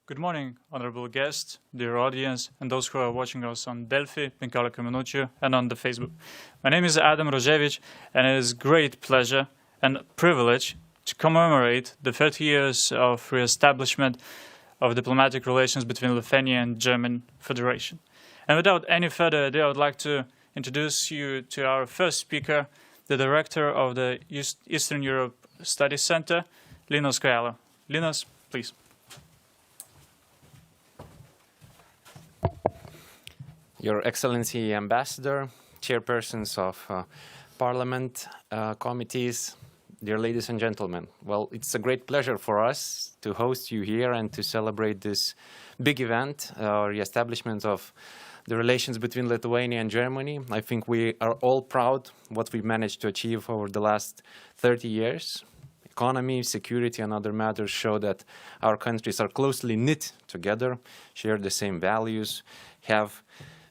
Good morning, honorable guests, dear audience, and those who are watching us on Delphi, 15 minučių, and on the Facebook. My name is Adam Roževič, and it is great pleasure and privilege to commemorate the 30 years of re-establishment of diplomatic relations between Lithuania and German Federation. And without any further ado, I would like to introduce you to our first speaker, the director of the Eastern Europe Studies Center, Linas Kojala. Linas, please. Your Excellency, Ambassador, chairpersons of Parliament, committees, dear ladies and gentlemen. Well, it's a great pleasure for us to host you here and to celebrate this big event, re-establishment of the relations between Lithuania and Germany. I think we are all proud what we've managed to achieve over the last 30 years. Economy, security, and other matters show that our countries are closely knit together, share the same values, have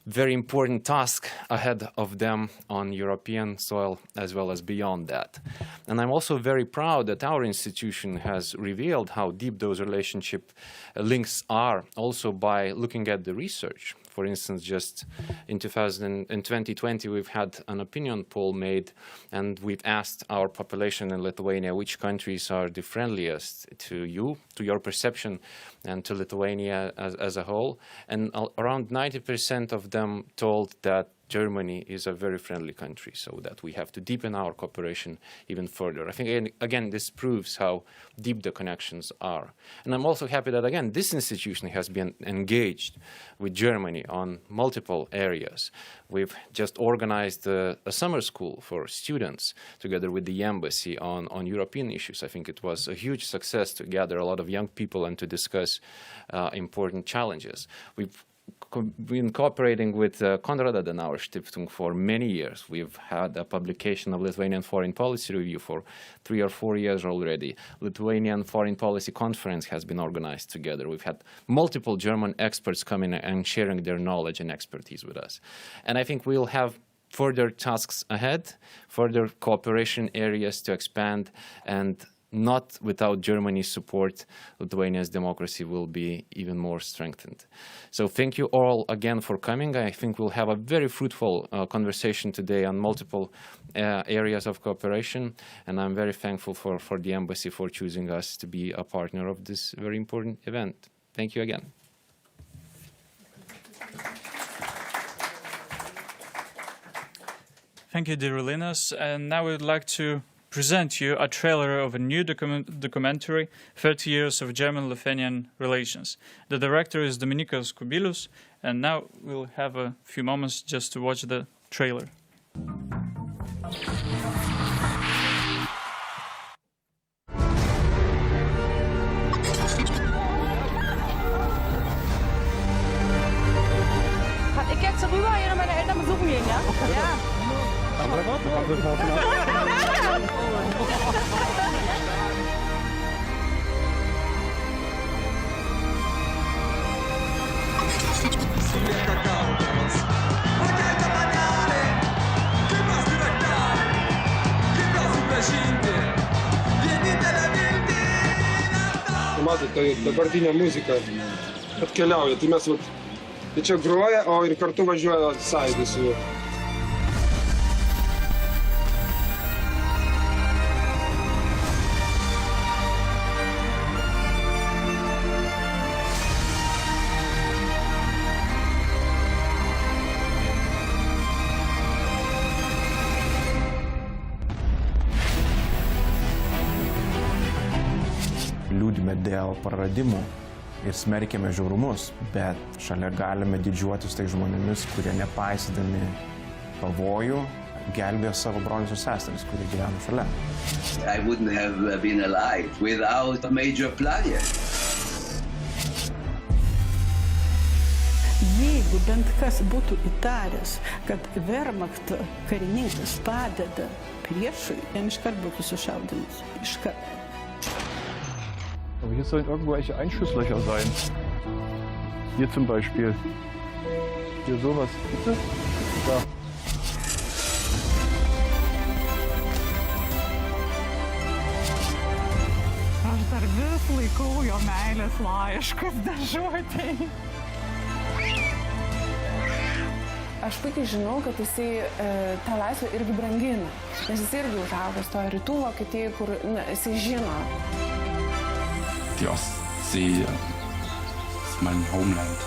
very important task ahead of them on European soil as well as beyond that. And I'm also very proud that our institution has revealed how deep those relationship links are also by looking at the research. For instance, just in 2020, we've had an opinion poll made, and we've asked our population in Lithuania which countries are the friendliest to you, to your perception, and to Lithuania as a whole. And around 90% of them told that Germany is a very friendly country, so that we have to deepen our cooperation even further. I think, again, this proves how deep the connections are. And I'm also happy that, again, this institution has been engaged with Germany on multiple areas. We've just organized a summer school for students together with the embassy on European issues. I think it was a huge success to gather a lot of young people and to discuss important challenges. We've been cooperating with Konrad Adenauer Stiftung for many years. We've had a publication of Lithuanian Foreign Policy Review for 3 or 4 years already. Lithuanian Foreign Policy Conference has been organized together. We've had multiple German experts coming and sharing their knowledge and expertise with us. And I think we'll have further tasks ahead, further cooperation areas to expand, and not without Germany's support, Lithuania's democracy will be even more strengthened. So thank you all again for coming. I think we'll have a very fruitful conversation today on multiple areas of cooperation, and I'm very thankful for the embassy for choosing us to be a partner of this very important event. Thank you again. Thank you, dear Linas. And now we'd like to present you a trailer of a new documentary, 30 Years of German-Lithuanian Relations. The director is Dominykas Kubilius, and now we'll have a few moments just to watch the trailer. Kann ich jetzt rüber hier meine Eltern besuchen gehen, ja? Ja. Matote, dabartinė muzika atkeliauja, tai mes tai čia groja, o ir kartu važiuoja sąjūdis su juo. Liūdime dėl praradimų ir smerkėme žiaurumus, bet šalia galime didžiuotis tai žmonėmis, kurie nepaisydami pavojų gelbėjo savo brolius ir seseris, kurie gyveno šalia. I wouldn't have been alive without a major player. Jeigu bent kas būtų įtaręs, kad Wehrmachto karininkas padeda priešui, jam iškart būtų sušaudymas. Iškart. Aber hier sollen irgendwelche Einschusslöcher sein. Hier zum Beispiel. Hier sowas. Bitte? Da. Aš dar vis Laikau jo meilės laiškus dėžutėj. Aš puikiai žinau, kad jisai tą laisvę irgi brangina, nes jisai irgi užaugęs to Rytų Vokietijai, kur jisai žino. Die Ostsee ist mein Homeland.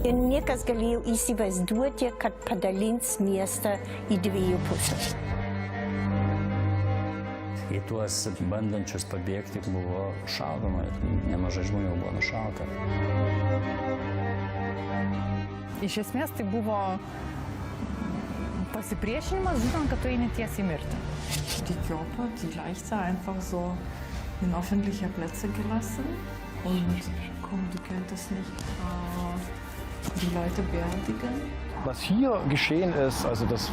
Ir niekas galėjo įsivaizduoti, kad padalins miestą į dviejų pusės. Į tuos bandančius pabėgti buvo šaudoma ir nemažai žmonių buvo nušauta. Iš esmės tai buvo pasipriešinimas, žinant, kad tu eini tiesiai mirti. Die Körper, die Leiche einfach so in öffentliche Plätze gelassen und komm, du könntest nicht die Leute beerdigen. Was hier geschehen ist, also das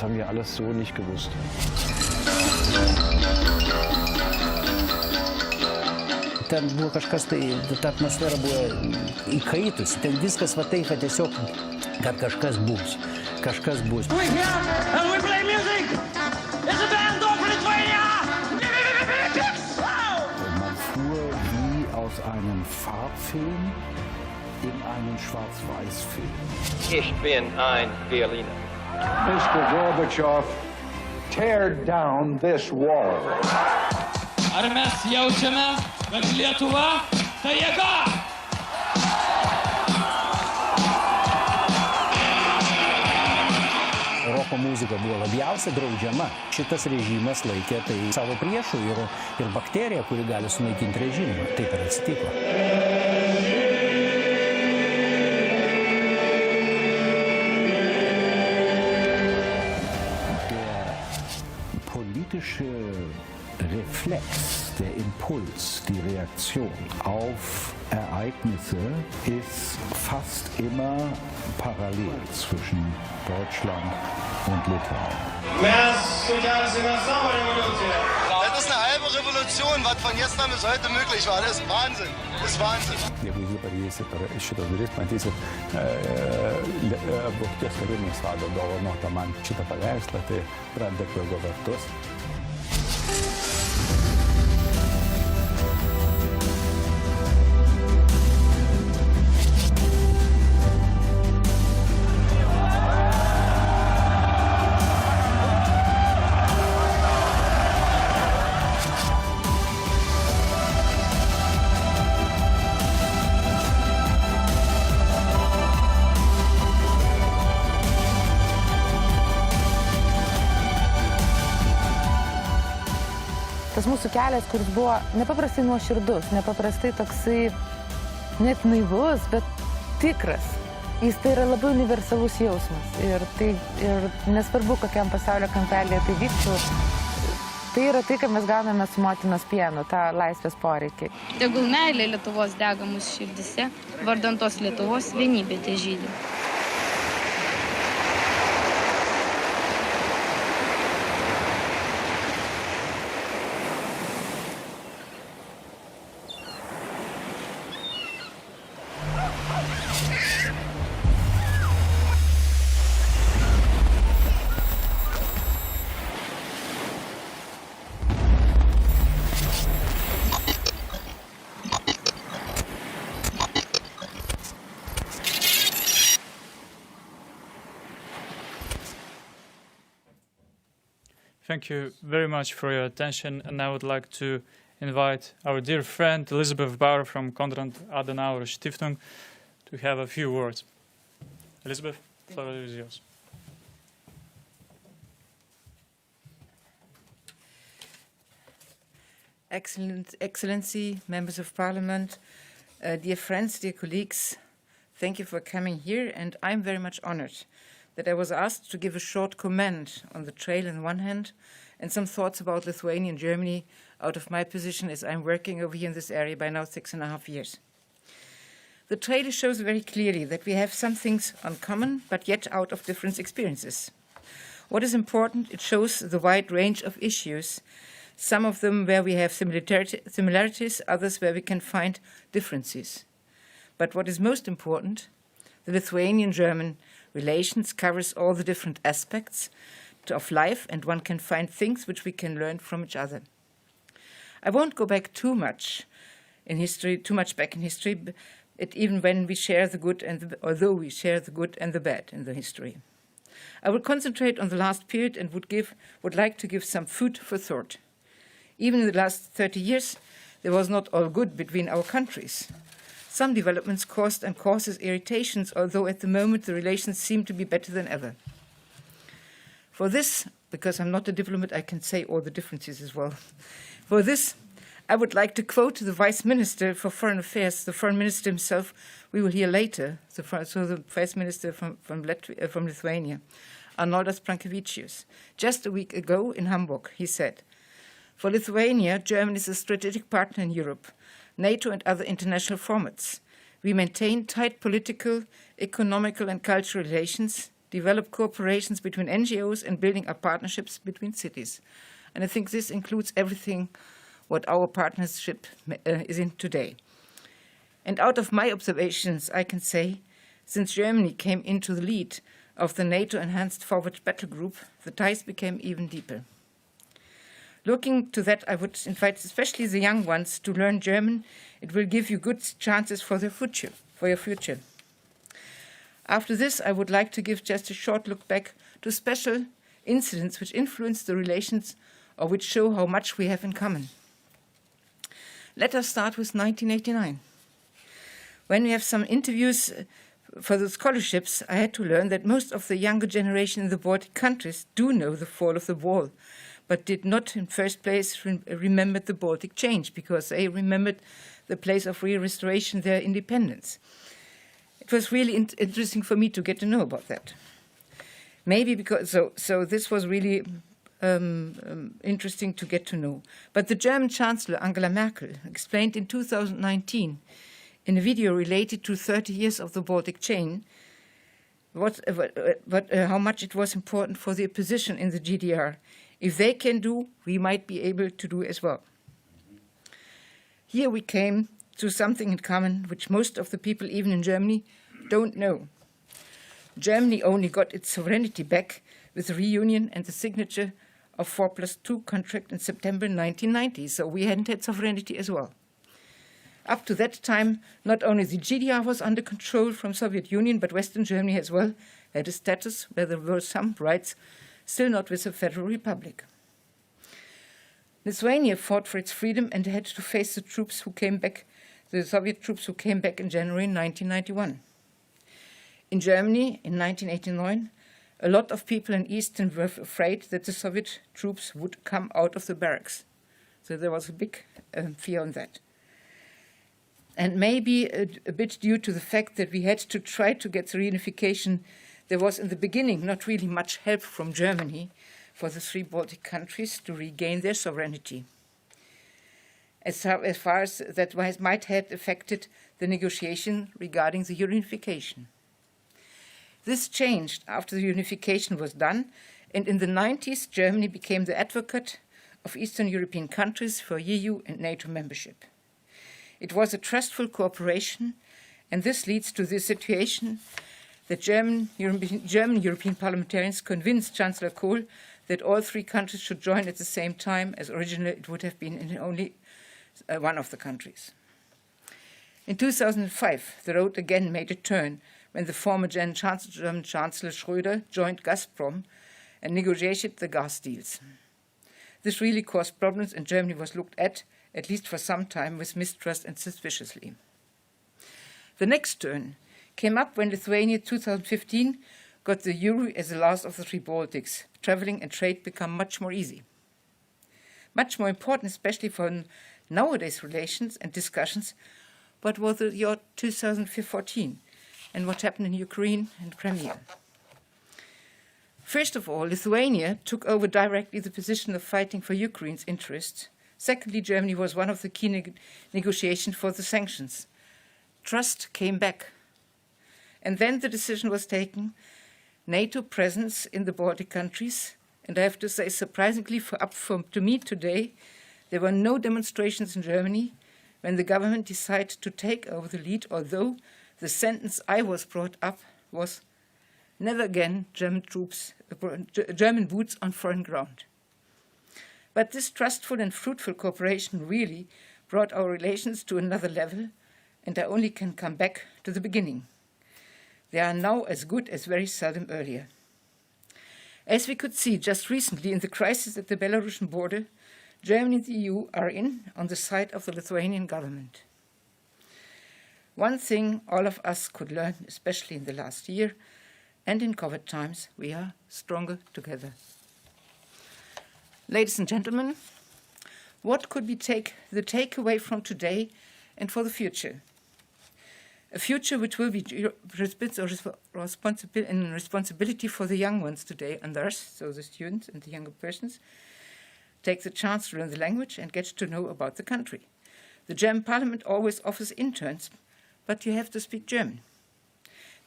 haben wir alles so nicht gewusst. Ten buvo kažkas, tai ta atmosfera buvo įkaitusi. Ten viskas va taip, tiesiog, kad kažkas bus. Kažkas bus. We here and we play music! It's a band of Lithuania! Man fuhr wie aus einem Farbfilm in einen Schwarz-Weiß-Film. Ich bin ein Berliner. Mr. Gorbachev, tear down this wall. Ar mes jaučiame, kad Lietuva tai jėga? Roko muzika buvo labiausiai draudžiama. Šitas režimas laikė tai savo priešų ir bakteriją, kuri gali sunaikinti režimą. Taip ir atsitiko. Reflex, der Impuls, die Reaktion auf Ereignisse ist fast immer parallel zwischen Deutschland und Litauen. Das ist eine halbe Revolution, was von gestern bis heute möglich war. Das ist Wahnsinn. Das ist Wahnsinn. Jeigu jūs padėsite per šitas duris, matysit Vokietijos kariuomenės vado dovanotą man šitą paveikslą, tai Brandenburgo vartus. Tas mūsų kelias, kuris buvo nepaprastai nuoširdus, nepaprastai toksai net naivus, bet tikras. Jis tai yra labai universalus jausmas. Ir nesvarbu, kokiam pasaulio kampelėje tai vyktų, tai yra tai, ką mes gauname su motinos pienu, tą laisvės poreikį. Tegul meilė Lietuvos dega mūsų širdise, vardan tos Lietuvos vienybė težydi. Thank you very much for your attention, and I would like to invite our dear friend Elisabeth Bauer from Konrad Adenauer Stiftung to have a few words. Elisabeth, the floor is yours. Excellency, members of Parliament, dear friends, dear colleagues, thank you for coming here, and I'm very much honored that I was asked to give a short comment on the trail on the one hand and some thoughts about Lithuania and Germany out of my position as I'm working over here in this area by now 6.5 years. The trailer shows very clearly that we have some things in common, but yet out of different experiences. What is important, it shows the wide range of issues, some of them where we have similarities, others where we can find differences. But what is most important, the Lithuanian-German relations covers all the different aspects, of life, and one can find things which we can learn from each other. I won't go back too much back in history, even when we share the good although we share the good and the bad in the history. I will concentrate on the last period and would like to give some food for thought. Even in the last 30 years, there was not all good between our countries. Some developments caused and causes irritations, although at the moment the relations seem to be better than ever. For this, because I'm not a diplomat, I can say all the differences as well. For this, I would like to quote the Vice Minister for Foreign Affairs, the Foreign Minister himself, we will hear later, the Vice Minister from Lithuania, Arnoldas Pranckevičius. Just a week ago in Hamburg, he said, "For Lithuania, Germany is a strategic partner in Europe, NATO and other international formats. We maintain tight political, economical and cultural relations, develop cooperations between NGOs and building up partnerships between cities." And I think this includes everything what our partnership is in today. And out of my observations, I can say, since Germany came into the lead of the NATO Enhanced Forward Battle Group, the ties became even deeper. Looking to that, I would invite especially the young ones to learn German. It will give you good chances for your future. After this, I would like to give just a short look back to special incidents which influence the relations or which show how much we have in common. Let us start with 1989. When we have some interviews for the scholarships, I had to learn that most of the younger generation in the Baltic countries do know the fall of the wall, but did not in first place remember the Baltic change, because they remembered the place of restoration, their independence. It was really interesting for me to get to know about that. Maybe because, so this was really interesting to get to know. But the German Chancellor, Angela Merkel, explained in 2019 in a video related to 30 years of the Baltic chain how much it was important for the opposition in the GDR. If they can do, we might be able to do as well. Here we came to something in common which most of the people, even in Germany, don't know. Germany only got its sovereignty back with the reunion and the signature of 4+2 contract in September 1990, so we hadn't had sovereignty as well. Up to that time, not only the GDR was under control from Soviet Union, but Western Germany as well had a status where there were some rights still not with the Federal Republic. Lithuania fought for its freedom and had to face the troops who came back, the Soviet troops who came back in January 1991. In Germany, in 1989, a lot of people in Eastern were afraid that the Soviet troops would come out of the barracks. So there was a big fear on that. And maybe a bit due to the fact that we had to try to get the reunification, there was in the beginning not really much help from Germany for the three Baltic countries to regain their sovereignty. As far as that might have affected the negotiation regarding the reunification. This changed after the unification was done, and in the 90s, Germany became the advocate of Eastern European countries for EU and NATO membership. It was a trustful cooperation, and this leads to the situation that German European parliamentarians convinced Chancellor Kohl that all three countries should join at the same time, as originally it would have been in only one of the countries. In 2005, the road again made a turn when the former German Chancellor Schröder joined Gazprom and negotiated the gas deals. This really caused problems, and Germany was looked at least for some time, with mistrust and suspiciously. The next turn came up when Lithuania 2015 got the euro as the last of the three Baltics. Traveling and trade become much more easy. Much more important, especially for nowadays relations and discussions, what was the year 2014 and what happened in Ukraine and Crimea. First of all, Lithuania took over directly the position of fighting for Ukraine's interests. Secondly, Germany was one of the key negotiations for the sanctions. Trust came back. And then the decision was taken, NATO presence in the Baltic countries. And I have to say, surprisingly, to me today, there were no demonstrations in Germany when the government decided to take over the lead, although the sentence I was brought up was Never again German boots on foreign ground. But this trustful and fruitful cooperation really brought our relations to another level, and I only can come back to the beginning. They are now as good as very seldom earlier. As we could see just recently in the crisis at the Belarusian border, Germany and the EU are on the side of the Lithuanian government. One thing all of us could learn, especially in the last year, and in COVID times, we are stronger together. Ladies and gentlemen, what could be the takeaway from today and for the future? A future which will be responsibility for the young ones today and thus, so the students and the younger persons, take the chance to learn the language and get to know about the country. The German parliament always offers interns, but you have to speak German.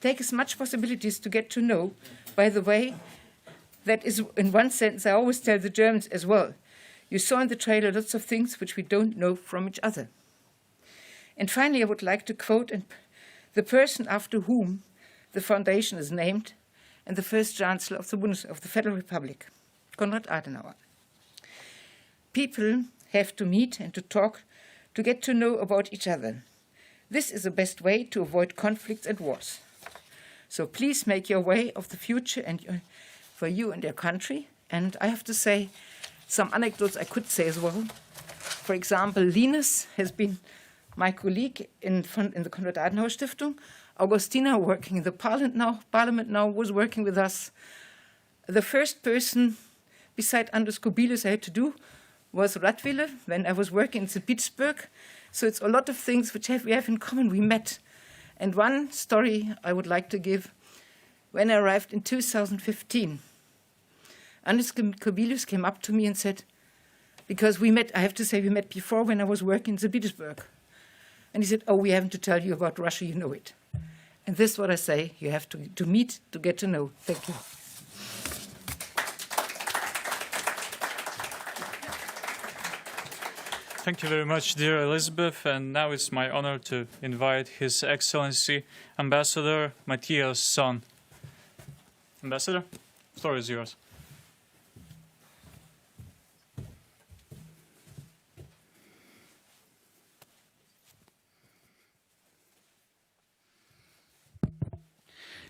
Take as much possibilities to get to know. By the way, that is in one sentence I always tell the Germans as well. You saw in the trailer lots of things which we don't know from each other. And finally, I would like to quote the person after whom the foundation is named and the first Chancellor of the Federal Republic, Konrad Adenauer. People have to meet and to talk to get to know about each other. This is the best way to avoid conflicts and wars. So please make your way of the future for you and your country. And I have to say some anecdotes I could say as well. For example, Linus has been my colleague in the Konrad Adenauer Stiftung. Augustina, working in the parliament now, was working with us. The first person, beside Andres Kubilius, I had to do was Radwille, when I was working in St. Petersburg. So it's a lot of things which we have in common. We met. And one story I would like to give. When I arrived in 2015, Andres Kubilius came up to me and said, because we met, I have to say we met before when I was working in St. Petersburg. And he said, oh, we haven't to tell you about Russia, you know it. And this is what I say, you have to meet to get to know. Thank you. Thank you very much, dear Elizabeth. And now it's my honor to invite His Excellency Ambassador Matthias Sonn. Ambassador, the floor is yours.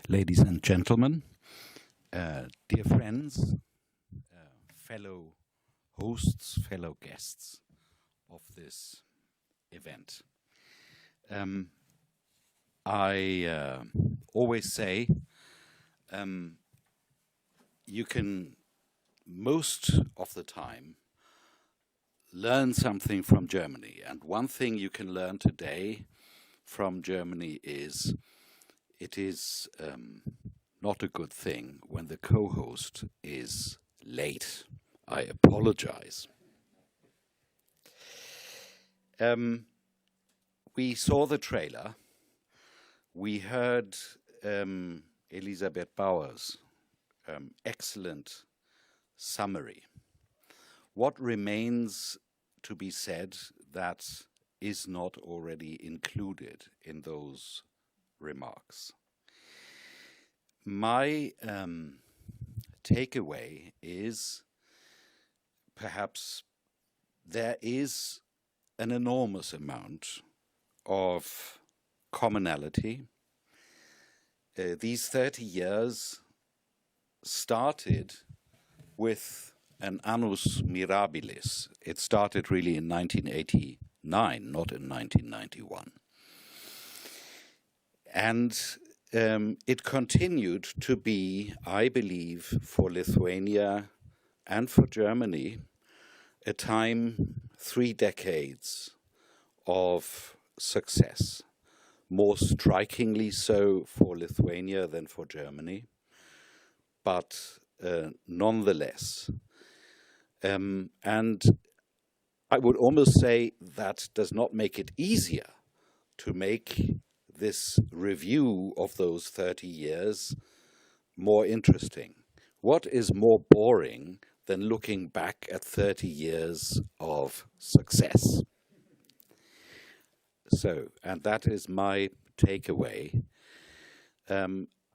Ladies and gentlemen, dear friends, fellow hosts, fellow guests of this event. I always say you can most of the time learn something from Germany, and one thing you can learn today from Germany is it is not a good thing when the co-host is late. I apologize. We saw the trailer. We heard Elisabeth Bauer's excellent summary. What remains to be said that is not already included in those remarks? My takeaway is perhaps there is an enormous amount of commonality. These 30 years started with an annus mirabilis. It started really in 1989, not in 1991. And it continued to be, I believe, for Lithuania and for Germany, a time, 3 decades of success, more strikingly so for Lithuania than for Germany, but nonetheless. And I would almost say that does not make it easier to make this review of those 30 years more interesting. What is more boring than looking back at 30 years of success? So, and that is my takeaway.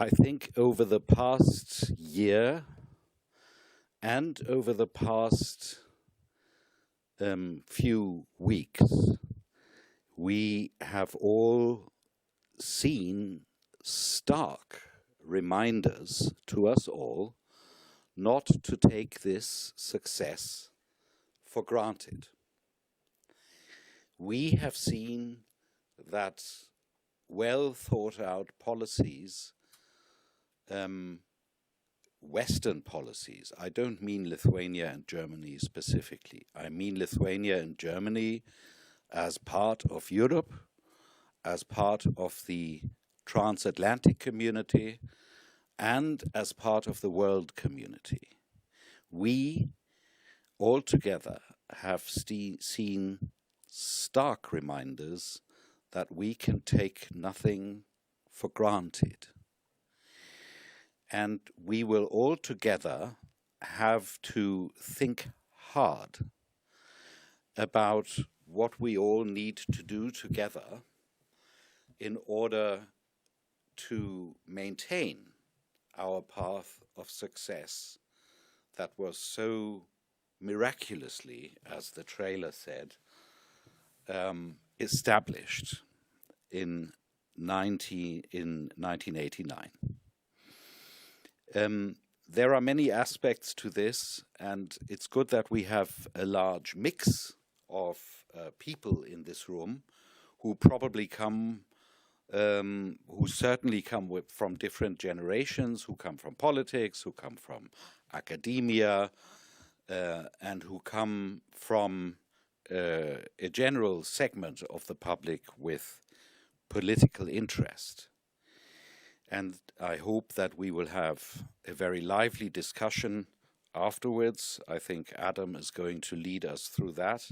I think over the past year and over the past few weeks, we have all seen stark reminders to us all not to take this success for granted. We have seen that well thought out policies, Western policies, I don't mean Lithuania and Germany specifically, I mean Lithuania and Germany as part of Europe, as part of the transatlantic community, and as part of the world community. We all together have seen stark reminders that we can take nothing for granted. And we will all together have to think hard about what we all need to do together in order to maintain our path of success that was so miraculously, as the trailer said, established in 1989. There are many aspects to this, and it's good that we have a large mix of people in this room who probably come, who certainly come from different generations, who come from politics, who come from academia, and who come from a general segment of the public with political interest. And I hope that we will have a very lively discussion afterwards. I think Adam is going to lead us through that,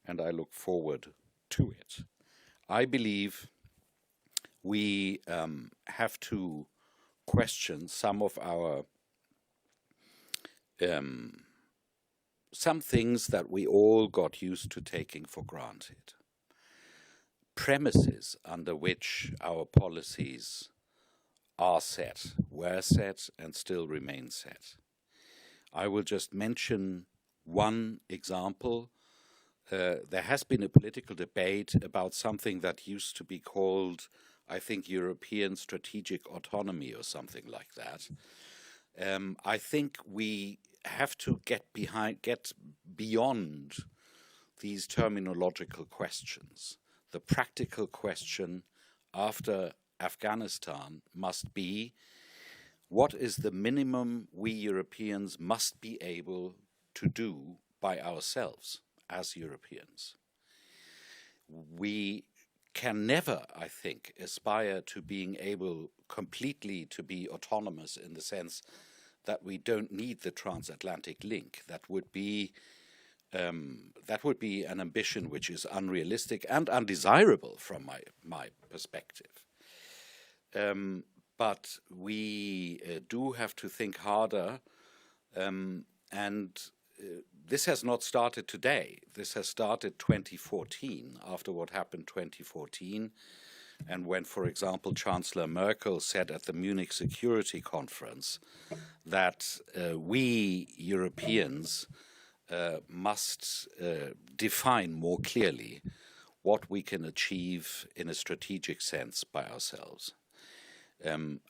and I look forward to it. I believe we have to question some of our some things that we all got used to taking for granted. Premises under which our policies are set, were set, and still remain set. I will just mention one example. There has been a political debate about something that used to be called, I think, European strategic autonomy or something like that. I think we have to get beyond these terminological questions. The practical question after Afghanistan must be, what is the minimum we Europeans must be able to do by ourselves as Europeans? We can never, I think, aspire to being able completely to be autonomous in the sense that we don't need the transatlantic link. That would be an ambition which is unrealistic and undesirable from my perspective. But we do have to think harder, and this has not started today. This has started 2014, after what happened 2014, and when, for example, Chancellor Merkel said at the Munich Security Conference that we Europeans must define more clearly what we can achieve in a strategic sense by ourselves.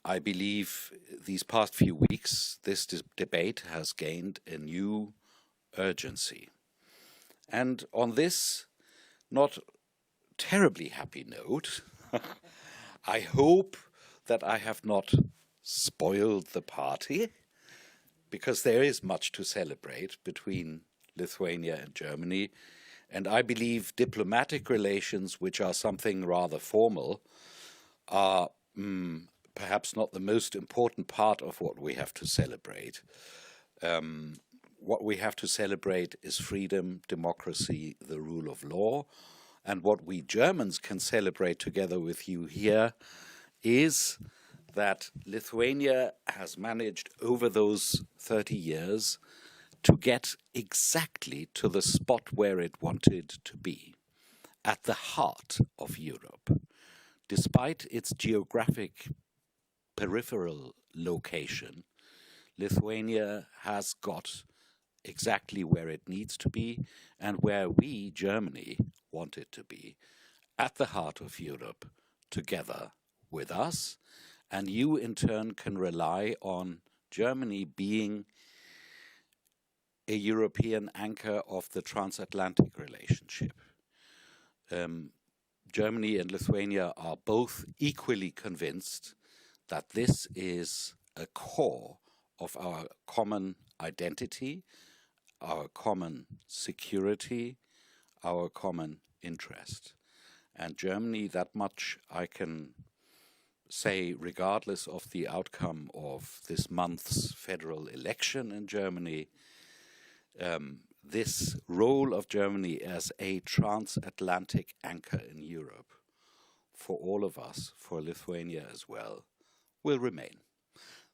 I believe these past few weeks, this debate has gained a new urgency. And on this not terribly happy note, I hope that I have not spoiled the party, because there is much to celebrate between Lithuania and Germany. And I believe diplomatic relations, which are something rather formal, are perhaps not the most important part of what we have to celebrate. What we have to celebrate is freedom, democracy, the rule of law. And what we Germans can celebrate together with you here is that Lithuania has managed over those 30 years to get exactly to the spot where it wanted to be, at the heart of Europe. Despite its geographic peripheral location, Lithuania has got exactly where it needs to be and where we, Germany, want it to be, at the heart of Europe, together with us. And you, in turn, can rely on Germany being a European anchor of the transatlantic relationship. Germany and Lithuania are both equally convinced that this is a core of our common identity, our common security, our common interest. And Germany, that much I can say, regardless of the outcome of this month's federal election in Germany, this role of Germany as a transatlantic anchor in Europe for all of us, for Lithuania as well, will remain.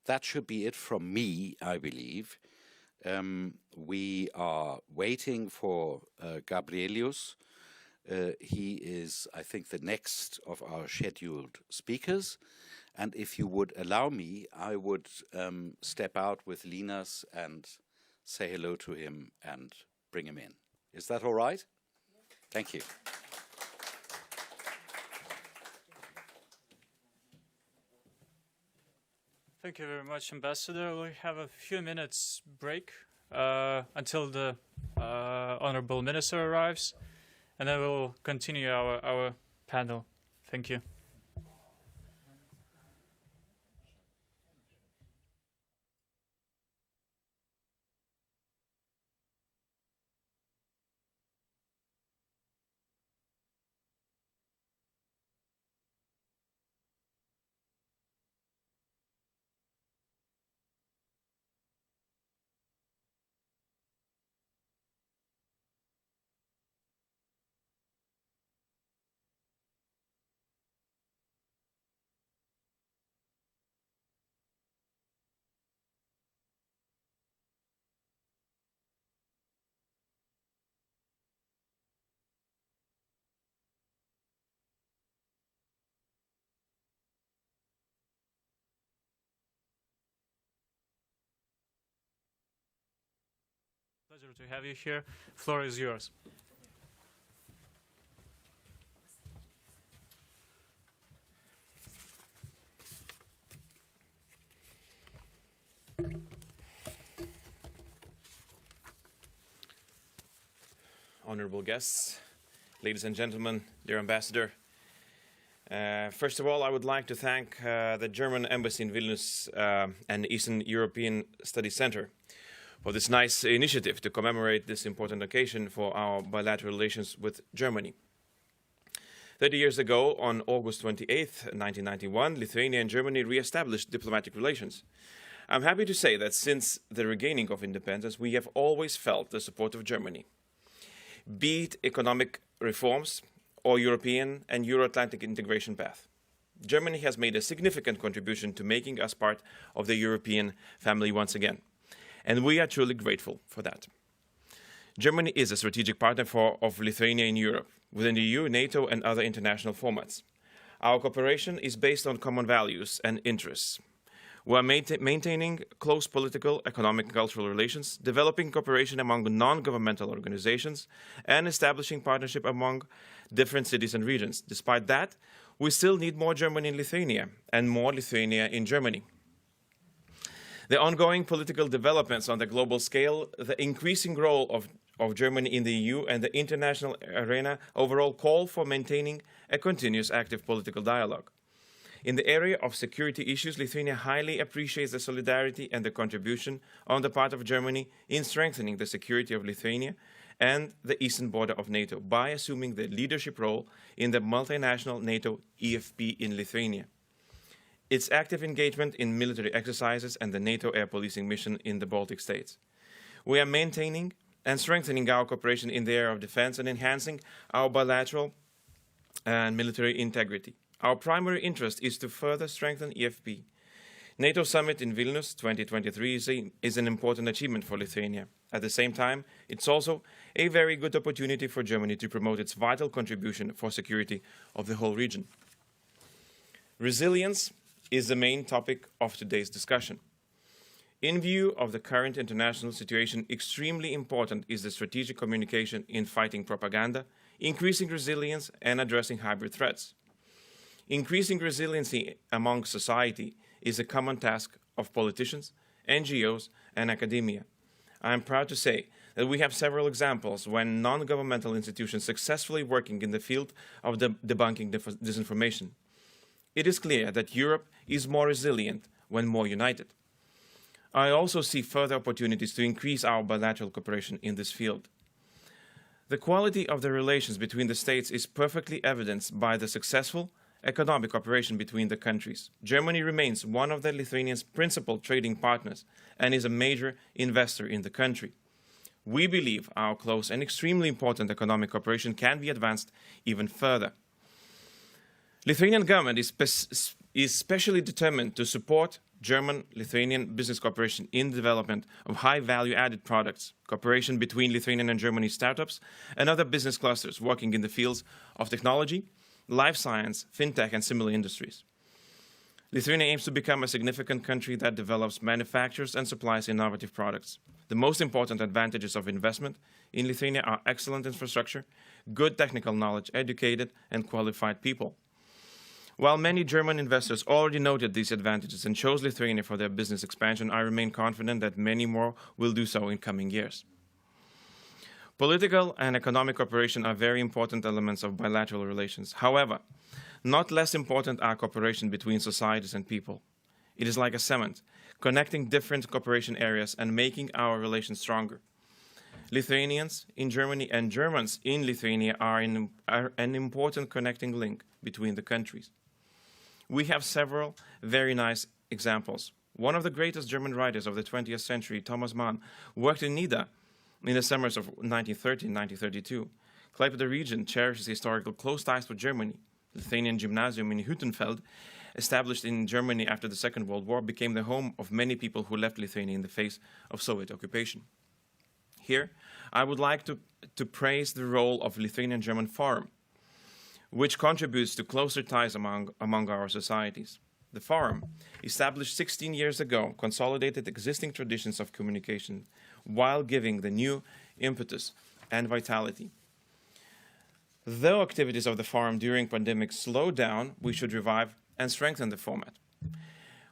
That should be it from me, I believe. We are waiting for Gabrielius. He is, I think, the next of our scheduled speakers. And if you would allow me, I would step out with Linus and say hello to him and bring him in. Is that all right? Thank you. Thank you very much, Ambassador. We have a few minutes break until the Honorable Minister arrives, and then we'll continue our panel. Thank you. Pleasure to have you here. Floor is yours. Honorable guests, ladies and gentlemen, dear Ambassador. First of all, I would like to thank the German Embassy in Vilnius and Eastern European Studies Center for this nice initiative to commemorate this important occasion for our bilateral relations with Germany. 30 years ago, on August 28th, 1991, Lithuania and Germany re-established diplomatic relations. I'm happy to say that since the regaining of independence, we have always felt the support of Germany, be it economic reforms or European and Euro-Atlantic integration path. Germany has made a significant contribution to making us part of the European family once again, and we are truly grateful for that. Germany is a strategic partner of Lithuania in Europe, within the EU, NATO, and other international formats. Our cooperation is based on common values and interests. We are maintaining close political, economic, and cultural relations, developing cooperation among non-governmental organizations, and establishing partnership among different cities and regions. Despite that, we still need more Germany in Lithuania and more Lithuania in Germany. The ongoing political developments on the global scale, the increasing role of Germany in the EU and the international arena overall call for maintaining a continuous active political dialogue. In the area of security issues, Lithuania highly appreciates the solidarity and the contribution on the part of Germany in strengthening the security of Lithuania and the eastern border of NATO by assuming the leadership role in the multinational NATO EFP in Lithuania. Its active engagement in military exercises and the NATO air policing mission in the Baltic states. We are maintaining and strengthening our cooperation in the area of defense and enhancing our bilateral and military integrity. Our primary interest is to further strengthen EFP. NATO summit in Vilnius 2023 is an important achievement for Lithuania. At the same time, it's also a very good opportunity for Germany to promote its vital contribution for security of the whole region. Resilience is the main topic of today's discussion. In view of the current international situation, extremely important is the strategic communication in fighting propaganda, increasing resilience, and addressing hybrid threats. Increasing resiliency among society is a common task of politicians, NGOs, and academia. I am proud to say that we have several examples when non-governmental institutions successfully working in the field of debunking disinformation. It is clear that Europe is more resilient when more united. I also see further opportunities to increase our bilateral cooperation in this field. The quality of the relations between the states is perfectly evidenced by the successful economic cooperation between the countries. Germany remains one of the Lithuania's principal trading partners and is a major investor in the country. We believe our close and extremely important economic cooperation can be advanced even further. Lithuanian government is specially determined to support German-Lithuanian business cooperation in the development of high value-added products, cooperation between Lithuanian and Germany startups, and other business clusters working in the fields of technology, life science, fintech, and similar industries. Lithuania aims to become a significant country that develops, manufactures, and supplies innovative products. The most important advantages of investment in Lithuania are excellent infrastructure, good technical knowledge, educated, and qualified people. While many German investors already noted these advantages and chose Lithuania for their business expansion, I remain confident that many more will do so in coming years. Political and economic cooperation are very important elements of bilateral relations. However, not less important are cooperation between societies and people. It is like a cement, connecting different cooperation areas and making our relations stronger. Lithuanians in Germany and Germans in Lithuania are an important connecting link between the countries. We have several very nice examples. One of the greatest German writers of the 20th century, Thomas Mann, worked in Nida in the summers of 1930 and 1932. Klaipėda region cherishes historical close ties with Germany. Lithuanian Gymnasium in Hüttenfeld, established in Germany after the Second World War, became the home of many people who left Lithuania in the face of Soviet occupation. Here, I would like to praise the role of Lithuanian-German Forum, which contributes to closer ties among our societies. The Forum, established 16 years ago, consolidated existing traditions of communication while giving the new impetus and vitality. Though activities of the Forum during pandemic slowed down, we should revive and strengthen the format.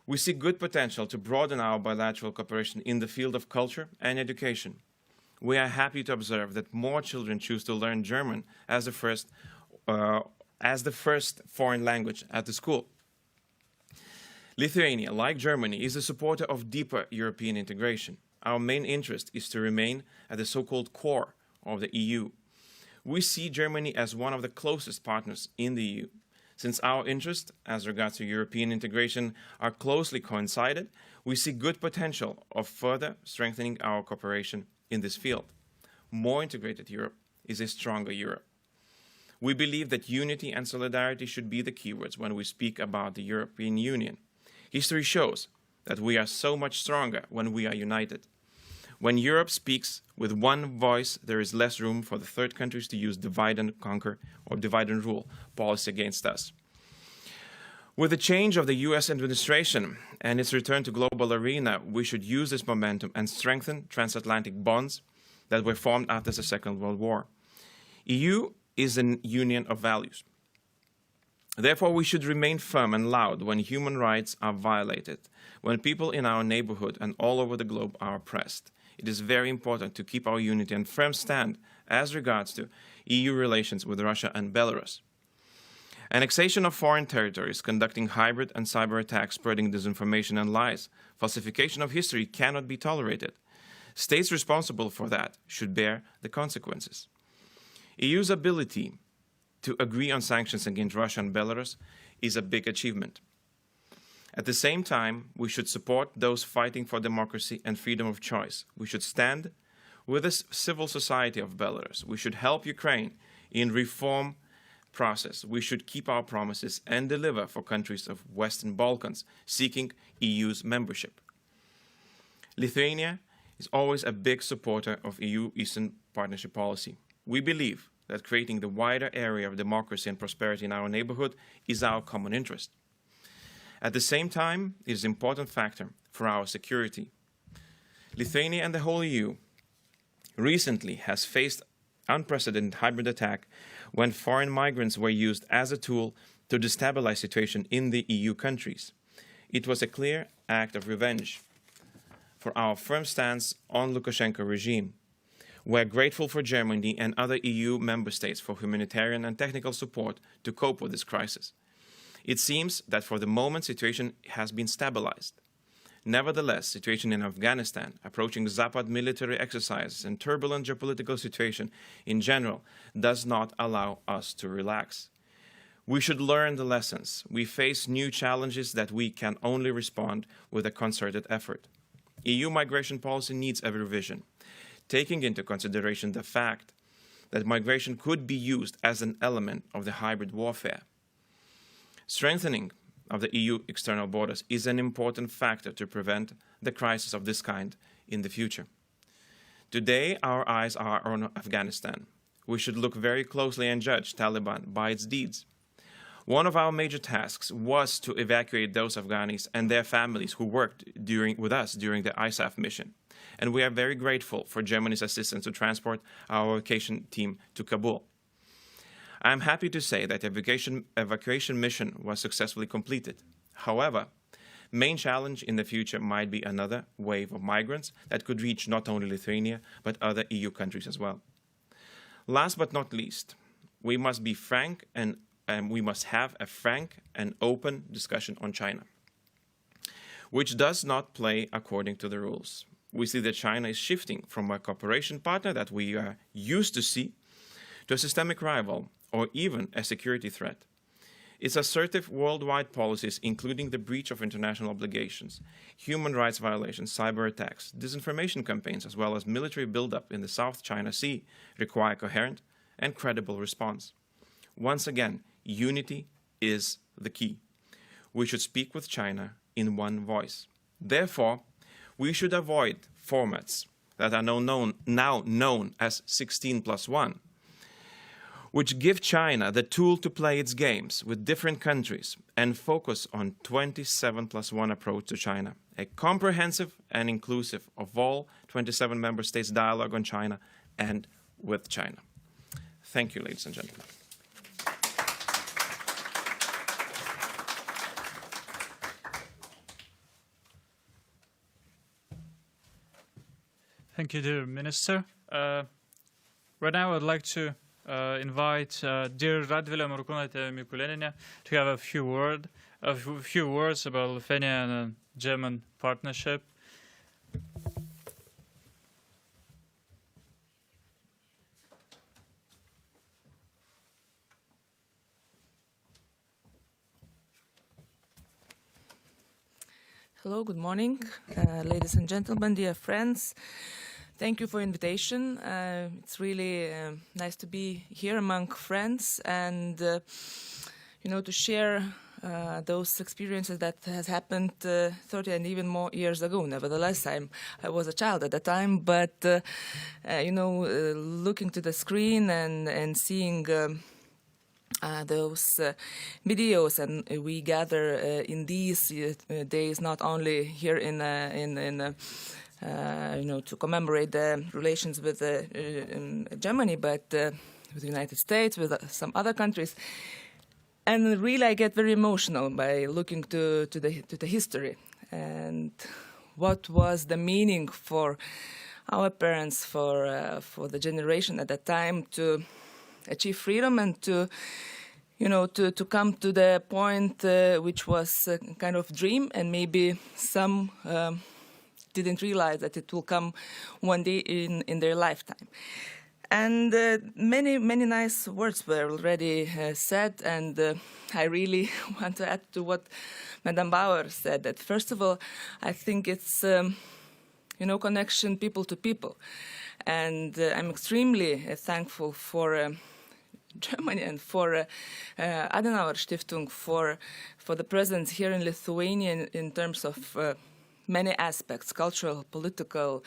We see good potential to broaden our bilateral cooperation in the field of culture and education. We are happy to observe that more children choose to learn German as the first foreign language at the school. Lithuania, like Germany, is a supporter of deeper European integration. Our main interest is to remain at the so-called core of the EU. We see Germany as one of the closest partners in the EU. Since our interests as regards to European integration are closely coincided, we see good potential of further strengthening our cooperation in this field. More integrated Europe is a stronger Europe. We believe that unity and solidarity should be the keywords when we speak about the European Union. History shows that we are so much stronger when we are united. When Europe speaks with one voice, there is less room for the third countries to use divide and conquer or divide and rule policy against us. With the change of the US administration and its return to global arena, we should use this momentum and strengthen transatlantic bonds that were formed after the Second World War. EU is a union of values. Therefore, we should remain firm and loud when human rights are violated, when people in our neighborhood and all over the globe are oppressed. It is very important to keep our unity and firm stand as regards to EU relations with Russia and Belarus. Annexation of foreign territories, conducting hybrid and cyber attacks, spreading disinformation and lies, falsification of history cannot be tolerated. States responsible for that should bear the consequences. EU's ability to agree on sanctions against Russia and Belarus is a big achievement. At the same time, we should support those fighting for democracy and freedom of choice. We should stand with the civil society of Belarus. We should help Ukraine in reform process. We should keep our promises and deliver for countries of Western Balkans seeking EU's membership. Lithuania is always a big supporter of EU Eastern Partnership policy. We believe that creating the wider area of democracy and prosperity in our neighborhood is our common interest. At the same time, it is an important factor for our security. Lithuania and the whole EU recently has faced unprecedented hybrid attack when foreign migrants were used as a tool to destabilize situation in the EU countries. It was a clear act of revenge for our firm stance on Lukashenko regime. We're grateful for Germany and other EU member states for humanitarian and technical support to cope with this crisis. It seems that for the moment situation has been stabilized. Nevertheless, situation in Afghanistan, approaching Zapad military exercises and turbulent geopolitical situation in general does not allow us to relax. We should learn the lessons. We face new challenges that we can only respond with a concerted effort. EU migration policy needs a revision, taking into consideration the fact that migration could be used as an element of the hybrid warfare. Strengthening of the EU external borders is an important factor to prevent the crisis of this kind in the future. Today, our eyes are on Afghanistan. We should look very closely and judge Taliban by its deeds. One of our major tasks was to evacuate those Afghanis and their families who worked with us during the ISAF mission. And we are very grateful for Germany's assistance to transport our evacuation team to Kabul. I am happy to say that the evacuation mission was successfully completed. However, main challenge in the future might be another wave of migrants that could reach not only Lithuania, but other EU countries as well. Last but not least, we must be frank and we must have a frank and open discussion on China, which does not play according to the rules. We see that China is shifting from a cooperation partner that we are used to see to a systemic rival or even a security threat. Its assertive worldwide policies, including the breach of international obligations, human rights violations, cyber attacks, disinformation campaigns, as well as military buildup in the South China Sea, require coherent and credible response. Once again, unity is the key. We should speak with China in one voice. Therefore, we should avoid formats that are now known as 16+1, which give China the tool to play its games with different countries and focus on 27+1 approach to China, a comprehensive and inclusive of all 27 member states dialogue on China and with China. Thank you, ladies and gentlemen. Thank you, dear Minister. Right now, I'd like to invite dear Radvilė Morkūnaitė Mikulėnienė to have a few words about Lithuania and German partnership. Hello, good morning, ladies and gentlemen, dear friends. Thank you for invitation. It's really nice to be here among friends and, to share those experiences that has happened 30 and even more years ago. Nevertheless, I was a child at the time, but, looking to the screen and seeing those videos, and we gather in these days not only here to commemorate the relations with Germany, but with the United States, with some other countries. And really, I get very emotional by looking to the history and what was the meaning for our parents, for the generation at that time to achieve freedom and to come to the point which was a kind of dream, and maybe some didn't realize that it will come one day in their lifetime. And many nice words were already said, and I really want to add to what Madame Bauer said, that first of all, I think it's, connection people to people. And I'm extremely thankful for Germany and for Adenauer Stiftung for the presence here in Lithuania in terms of many aspects, cultural, political,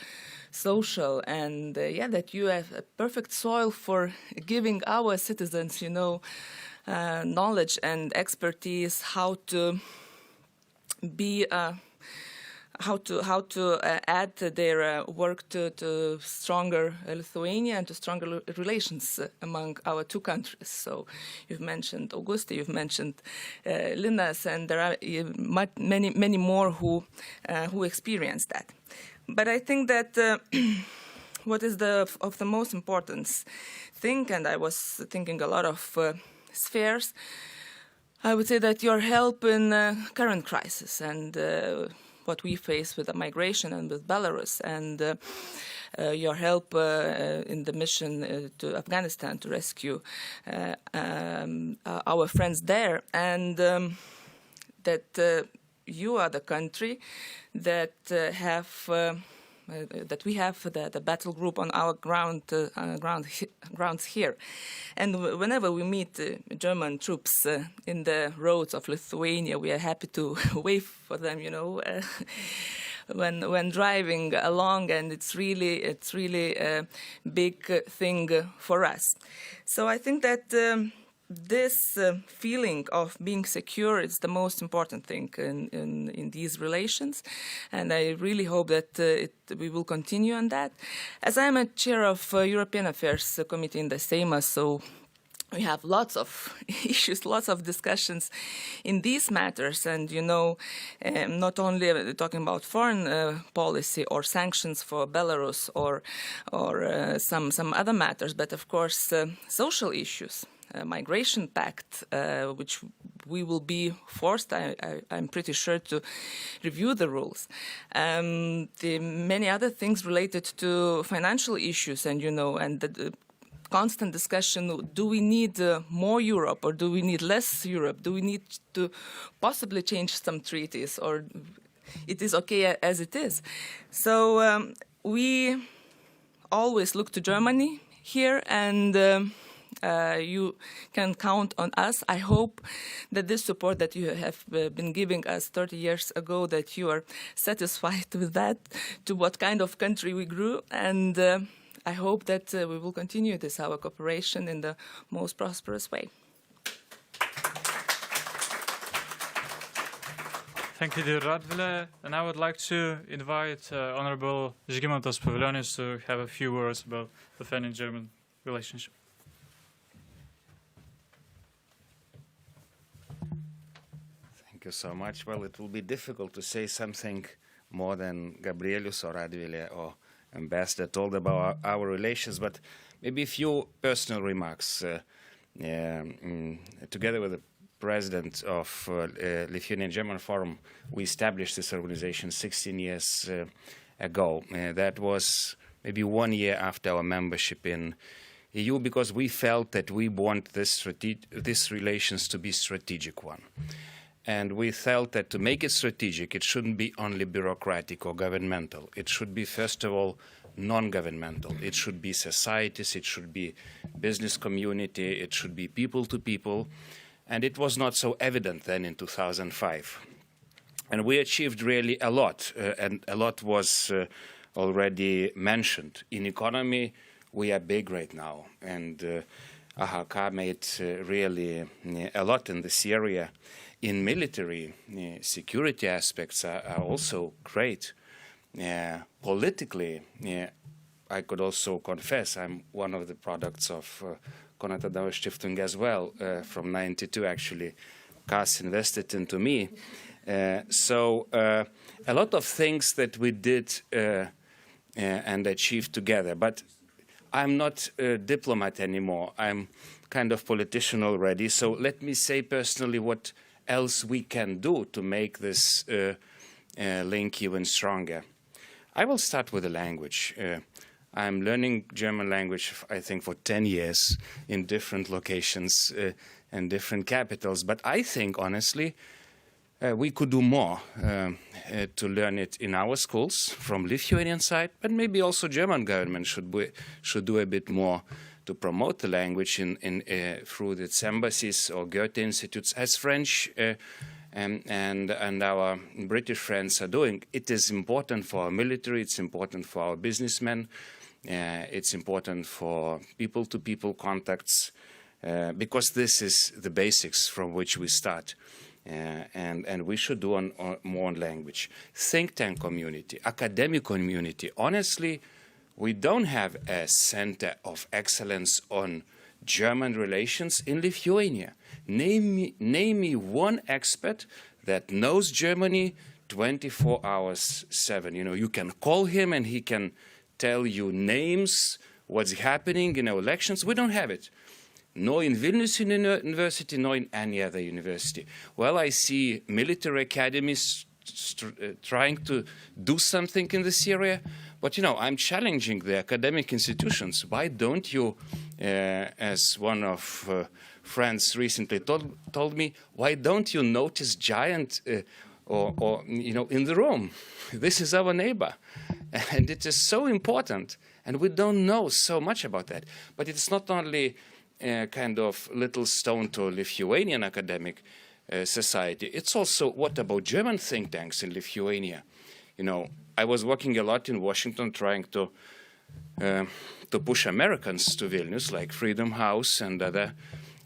social, and that you have a perfect soil for giving our citizens, knowledge and expertise how to be how to add their work to stronger Lithuania and to stronger relations among our two countries. So you've mentioned Augusta, you've mentioned Linas, and there are many more who experience that. But I think that what is of the most important thing, and I was thinking a lot of spheres, I would say that your help in current crisis and what we face with the migration and with Belarus, and your help in the mission to Afghanistan to rescue our friends there, and that you are the country that that we have the battle group on our grounds here, and whenever we meet German troops in the roads of Lithuania, we are happy to wave for them, you know, when driving along, and it's really a big thing for us. So I think that this feeling of being secure is the most important thing in these relations, and I really hope that we will continue on that. As I am a chair of European Affairs Committee in the Seimas, so we have lots of issues, lots of discussions in these matters, and you know, not only talking about foreign policy or sanctions for Belarus or some other matters, but of course social issues. Migration pact, which we will be forced, I'm pretty sure, to review the rules. The many other things related to financial issues, and you know, and the constant discussion: do we need more Europe or do we need less Europe? Do we need to possibly change some treaties, or it is okay as it is? So we always look to Germany here, and you can count on us. I hope that this support that you have been giving us 30 years ago, that you are satisfied with that, to what kind of country we grew, and I hope that we will continue this, our cooperation, in the most prosperous way. Thank you, dear Radvile. And I would like to invite Honorable Žygimantas Pavilionis to have a few words about the Finnish-German relationship. Thank you so much. Well, it will be difficult to say something more than Gabrielius or Radvile or Ambassador told about our relations, but maybe a few personal remarks. Together with the president of Lithuanian and German Forum, we established this organization 16 years ago. That was maybe 1 year after our membership in EU, because we felt that we want this relations to be strategic one. And we felt that to make it strategic, it shouldn't be only bureaucratic or governmental. It should be, first of all, non-governmental. It should be societies, it should be business community, it should be people to people. And it was not so evident then in 2005. And we achieved really a lot, and a lot was already mentioned. In economy, we are big right now, and AHK made really a lot in this area. In military, security aspects are also great. Politically, I could also confess I'm one of the products of Konrad Adenauer Stiftung as well. From '92, actually, CAS invested into me. So a lot of things that we did and achieved together. But I'm not a diplomat anymore. I'm kind of politician already. So let me say personally what else we can do to make this link even stronger. I will start with the language. I'm learning German language, I think, for 10 years in different locations and different capitals. But I think, honestly, we could do more to learn it in our schools from Lithuanian side, but maybe also German government should do a bit more to promote the language through its embassies or Goethe institutes, as French and our British friends are doing. It is important for our military, it's important for our businessmen, it's important for people-to-people contacts, because this is the basics from which we start. And we should do more on language. Think tank community, academic community. Honestly, we don't have a center of excellence on German relations in Lithuania. Name me one expert that knows Germany 24 hours 7. You know, you can call him and he can tell you names, what's happening in elections. We don't have it. Nor in Vilnius University, nor in any other university. Well, I see military academies trying to do something in this area, but, you know, I'm challenging the academic institutions. Why don't you, as one of friends recently told me, why don't you notice giant or you know, in the room? This is our neighbor, and it is so important, and we don't know so much about that. But it's not only kind of little stone to Lithuanian academic society. It's also, what about German think tanks in Lithuania? You know, I was working a lot in Washington trying to push Americans to Vilnius, like Freedom House and other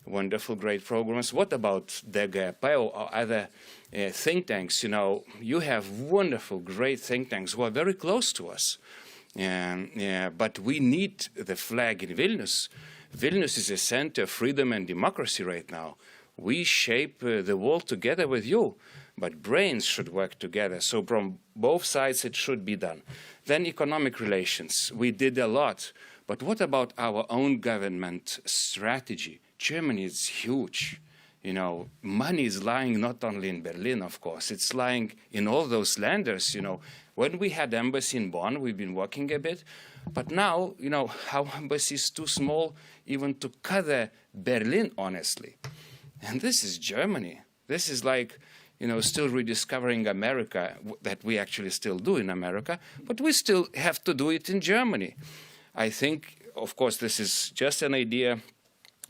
wonderful, great programs. What about DGP or other think tanks? You know, you have wonderful, great think tanks who are very close to us. But we need the flag in Vilnius. Vilnius is a center of freedom and democracy right now. We shape the world together with you, but brains should work together. So from both sides it should be done. Then economic relations. We did a lot. But what about our own government strategy? Germany is huge. You know, money is lying not only in Berlin, of course. It's lying in all those landers, you know. When we had embassy in Bonn, we've been working a bit. But now, you know, our embassy is too small even to cover Berlin, honestly. And this is Germany. This is like, you know, still rediscovering America, that we actually still do in America, but we still have to do it in Germany. I think, of course, this is just an idea.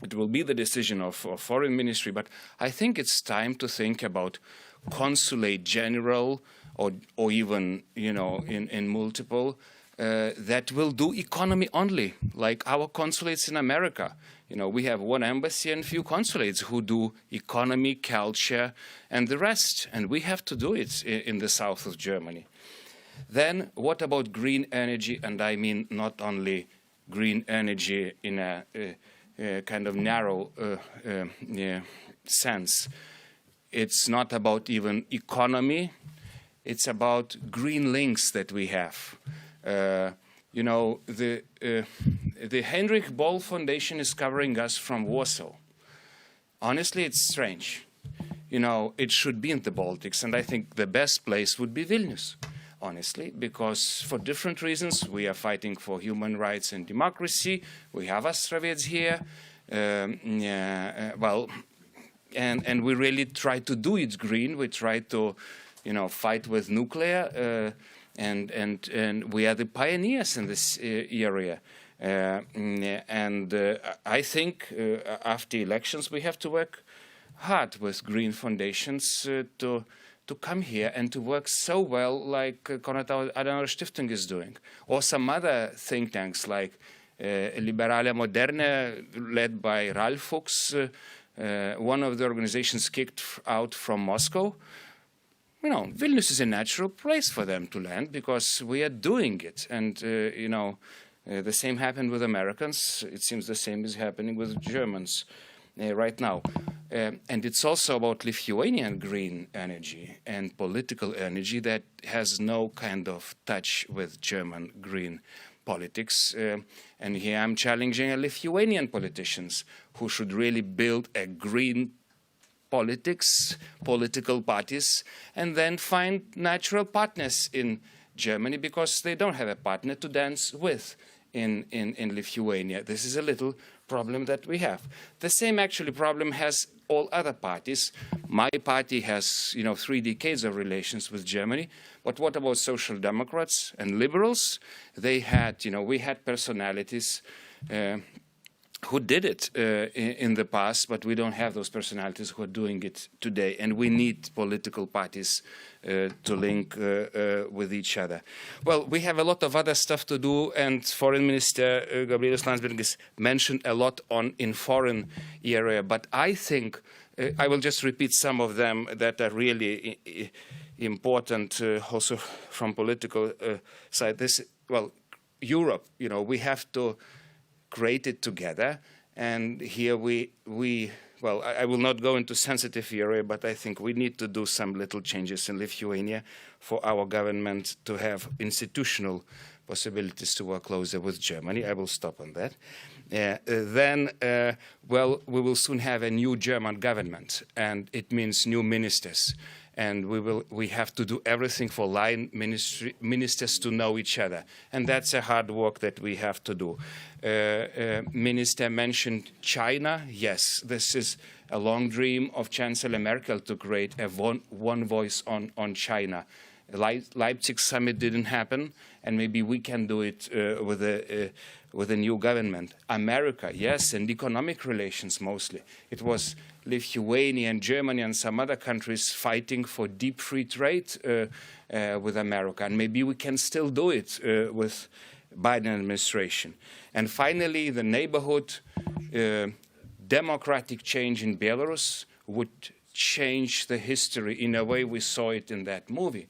It will be the decision of foreign ministry, but I think it's time to think about consulate general or even, you know, in multiple, that will do economy only, like our consulates in America. You know, we have one embassy and few consulates who do economy, culture, and the rest. And we have to do it in the south of Germany. Then what about green energy? And I mean not only green energy in a kind of narrow sense. It's not about even economy. It's about green links that we have. You know, the Heinrich Böll Foundation is covering us from Warsaw. Honestly, it's strange. You know, it should be in the Baltics, and I think the best place would be Vilnius, honestly, because for different reasons, we are fighting for human rights and democracy. We have Astravets here. Well, and we really try to do it green. We try to, you know, fight with nuclear. And we are the pioneers in this area. I think after elections we have to work hard with green foundations to come here and to work so well like Konrad Adenauer Stiftung is doing, or some other think tanks like Liberale Moderne, led by Ralf Fuchs, one of the organizations kicked out from Moscow. You know, Vilnius is a natural place for them to land because we are doing it. And, you know, the same happened with Americans. It seems the same is happening with Germans right now. And it's also about Lithuanian green energy and political energy that has no kind of touch with German green politics. And here I'm challenging Lithuanian politicians who should really build a green politics, political parties, and then find natural partners in Germany because they don't have a partner to dance with in Lithuania. This is a little problem that we have. The same actually problem has all other parties. My party has, you know, 3 decades of relations with Germany, but what about Social Democrats and liberals? They had, you know, we had personalities who did it in the past, but we don't have those personalities who are doing it today. And we need political parties to link with each other. Well, we have a lot of other stuff to do, and Foreign Minister Gabrielius Landsbergis mentioned a lot in foreign area. But I think I will just repeat some of them that are really important, also from political side. Europe, we have to create it together, and here well, I will not go into sensitive area, but I think we need to do some little changes in Lithuania for our government to have institutional possibilities to work closer with Germany. I will stop on that. Well, we will soon have a new German government, and it means new ministers. And we have to do everything for line ministers to know each other. And that's a hard work that we have to do. Minister mentioned China. Yes, this is a long dream of Chancellor Merkel to create a one voice on China. Leipzig summit didn't happen, and maybe we can do it with a new government. America, yes, and economic relations mostly. It was Lithuania and Germany and some other countries fighting for deep free trade with America, and maybe we can still do it with Biden administration. And finally, the neighborhood, democratic change in Belarus would change the history in a way we saw it in that movie.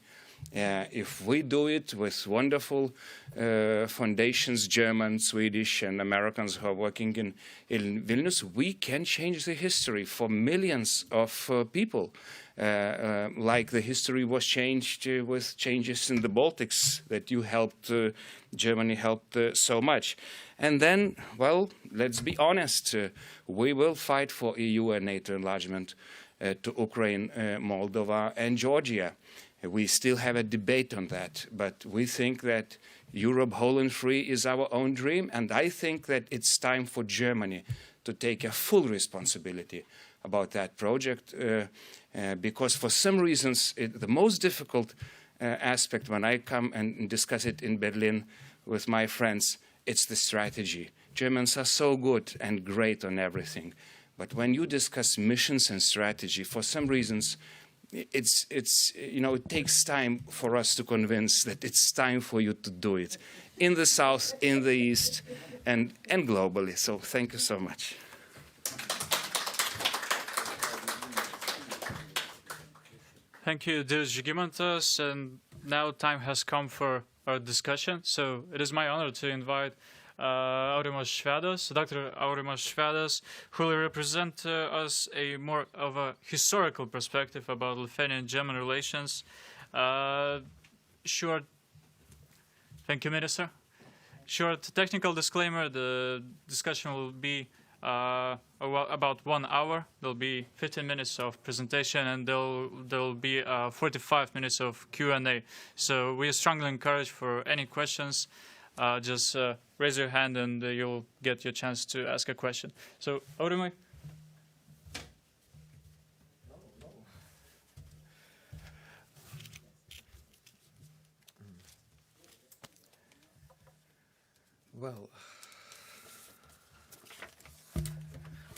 If we do it with wonderful foundations, German, Swedish, and Americans who are working in Vilnius, we can change the history for millions of people, like the history was changed with changes in the Baltics that you helped, Germany helped so much. And then, well, let's be honest, we will fight for EU and NATO enlargement to Ukraine, Moldova, and Georgia. We still have a debate on that, but we think that Europe whole and free is our own dream, and I think that it's time for Germany to take a full responsibility about that project, because for some reasons, the most difficult aspect when I come and discuss it in Berlin with my friends, it's the strategy. Germans are so good and great on everything, but when you discuss missions and strategy, for some reasons, it takes time for us to convince that it's time for you to do it in the South, in the East, and globally. So thank you so much. Thank you, dear Žygimantas. And now time has come for our discussion. So it is my honor to invite Aurimas Švedas, Dr. Aurimas Švedas, who will represent us a more of a historical perspective about Lithuanian and German relations. Short, thank you, Minister. Short technical disclaimer: the discussion will be about 1 hour. There'll be 15 minutes of presentation, and there'll be 45 minutes of Q&A. So we strongly encourage for any questions. Just raise your hand and you'll get your chance to ask a question. So, Aurimai. Well,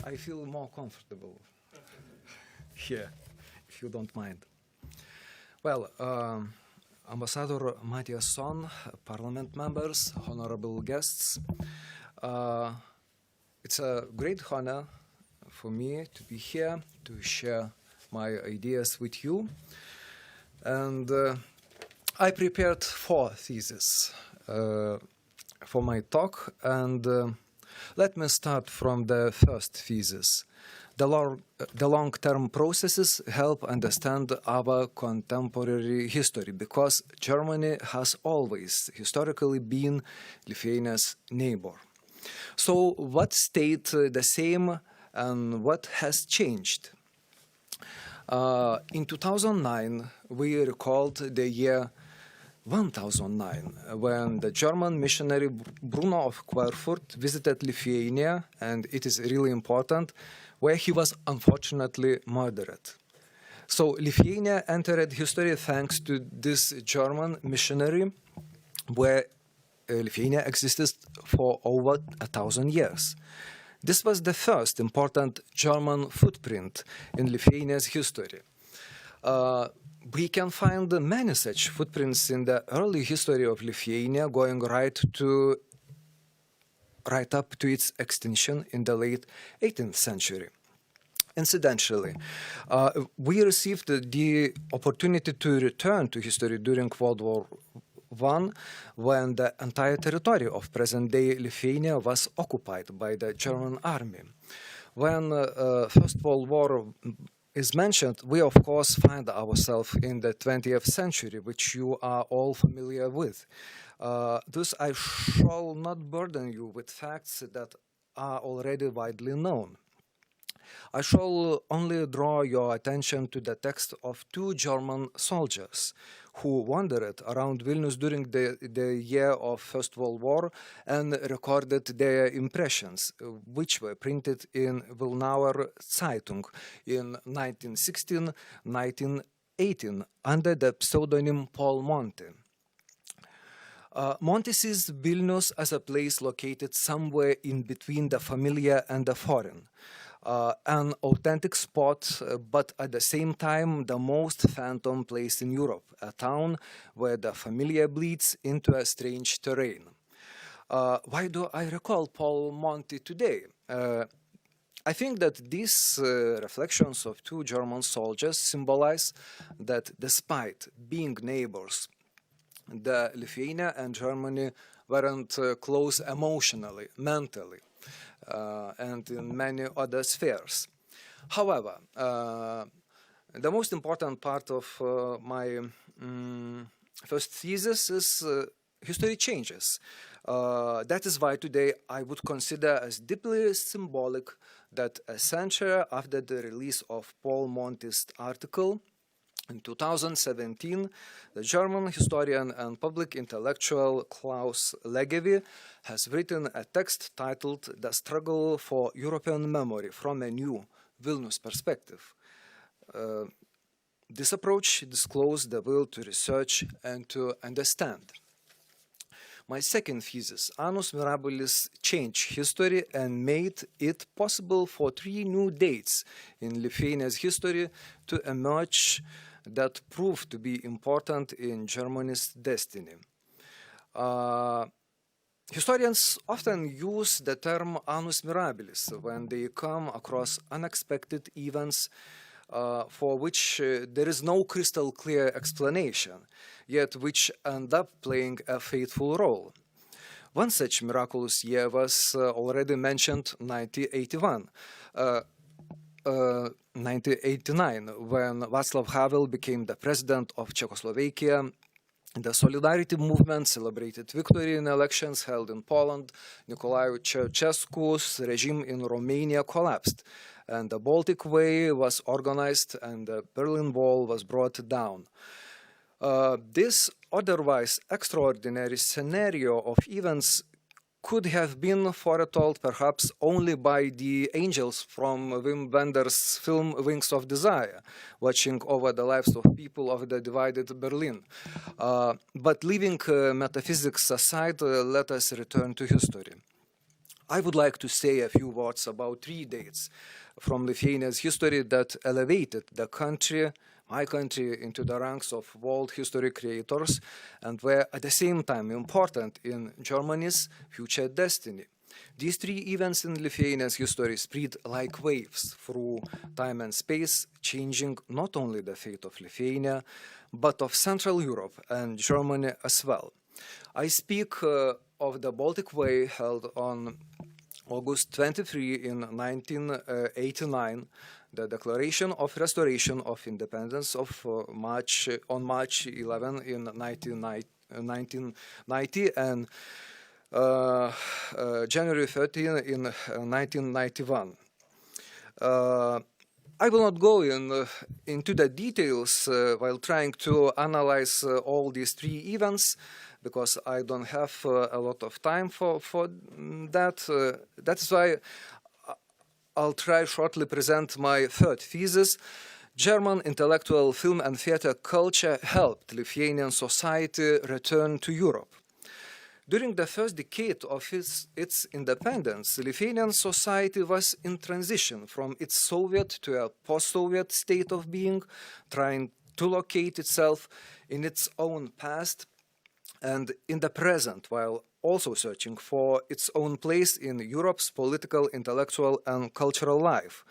I feel more comfortable here, if you don't mind. Well, Ambassador Matthias Sonn, Parliament members, honorable guests, it's a great honor for me to be here to share my ideas with you. And I prepared 4 theses for my talk, and let me start from the first thesis. The long-term processes help understand our contemporary history, because Germany has always historically been Lithuania's neighbor. So what stayed the same and what has changed? In 2009, we recalled the year 1009, when the German missionary Bruno of Querfurt visited Lithuania, and it is really important, where he was unfortunately murdered. So Lithuania entered history thanks to this German missionary, where Lithuania existed for over 1,000 years. This was the first important German footprint in Lithuania's history. We can find many such footprints in the early history of Lithuania, going right up to its extinction in the late 18th century. Incidentally, we received the opportunity to return to history during World War I, when the entire territory of present-day Lithuania was occupied by the German army. When First World War is mentioned, we of course find ourselves in the 20th century, which you are all familiar with. Thus, I shall not burden you with facts that are already widely known. I shall only draw your attention to the text of two German soldiers who wandered around Vilnius during the year of First World War and recorded their impressions, which were printed in Wilnauer Zeitung in 1916-1918 under the pseudonym Paul Monti. Monti sees Vilnius as a place located somewhere in between the familiar and the foreign. An authentic spot, but at the same time the most phantom place in Europe, a town where the familiar bleeds into a strange terrain. Why do I recall Paul Monti today? I think that these reflections of two German soldiers symbolize that despite being neighbors, the Lithuania and Germany weren't close emotionally, mentally, and in many other spheres. However, the most important part of my first thesis is history changes. That is why today I would consider as deeply symbolic that a century after the release of Paul Monti's article, in 2017, the German historian and public intellectual Klaus Legevi has written a text titled The Struggle for European Memory from a New Vilnius Perspective. This approach disclosed the will to research and to understand. My second thesis, Annus Mirabilis, changed history and made it possible for three new dates in Lithuania's history to emerge that proved to be important in Germany's destiny. Historians often use the term annus mirabilis when they come across unexpected events for which there is no crystal clear explanation, yet which end up playing a fateful role. One such miraculous year was already mentioned, 1981. 1989, when Václav Havel became the president of Czechoslovakia. The Solidarity movement celebrated victory in elections held in Poland. Nicolae Ceausescu's regime in Romania collapsed, and the Baltic Way was organized and the Berlin Wall was brought down. This otherwise extraordinary scenario of events could have been foretold perhaps only by the angels from Wim Wenders' film Wings of Desire, watching over the lives of people of the divided Berlin. But leaving metaphysics aside, let us return to history. I would like to say a few words about three dates from Lithuania's history that elevated the country, my country, into the ranks of world history creators and were at the same time important in Germany's future destiny. These three events in Lithuania's history spread like waves through time and space, changing not only the fate of Lithuania, but of Central Europe and Germany as well. I speak of the Baltic Way held on August 23 in 1989, the Declaration of Restoration of Independence of March 11 in 1990, and January 13 in 1991. I will not go into the details while trying to analyze all these three events, because I don't have a lot of time for that. That's why I'll try shortly present my third thesis. German intellectual film and theater culture helped Lithuanian society return to Europe. During the first decade of its independence, Lithuanian society was in transition from its Soviet to a post-Soviet state of being, trying to locate itself in its own past and in the present, while also searching for its own place in Europe's political, intellectual, and cultural life.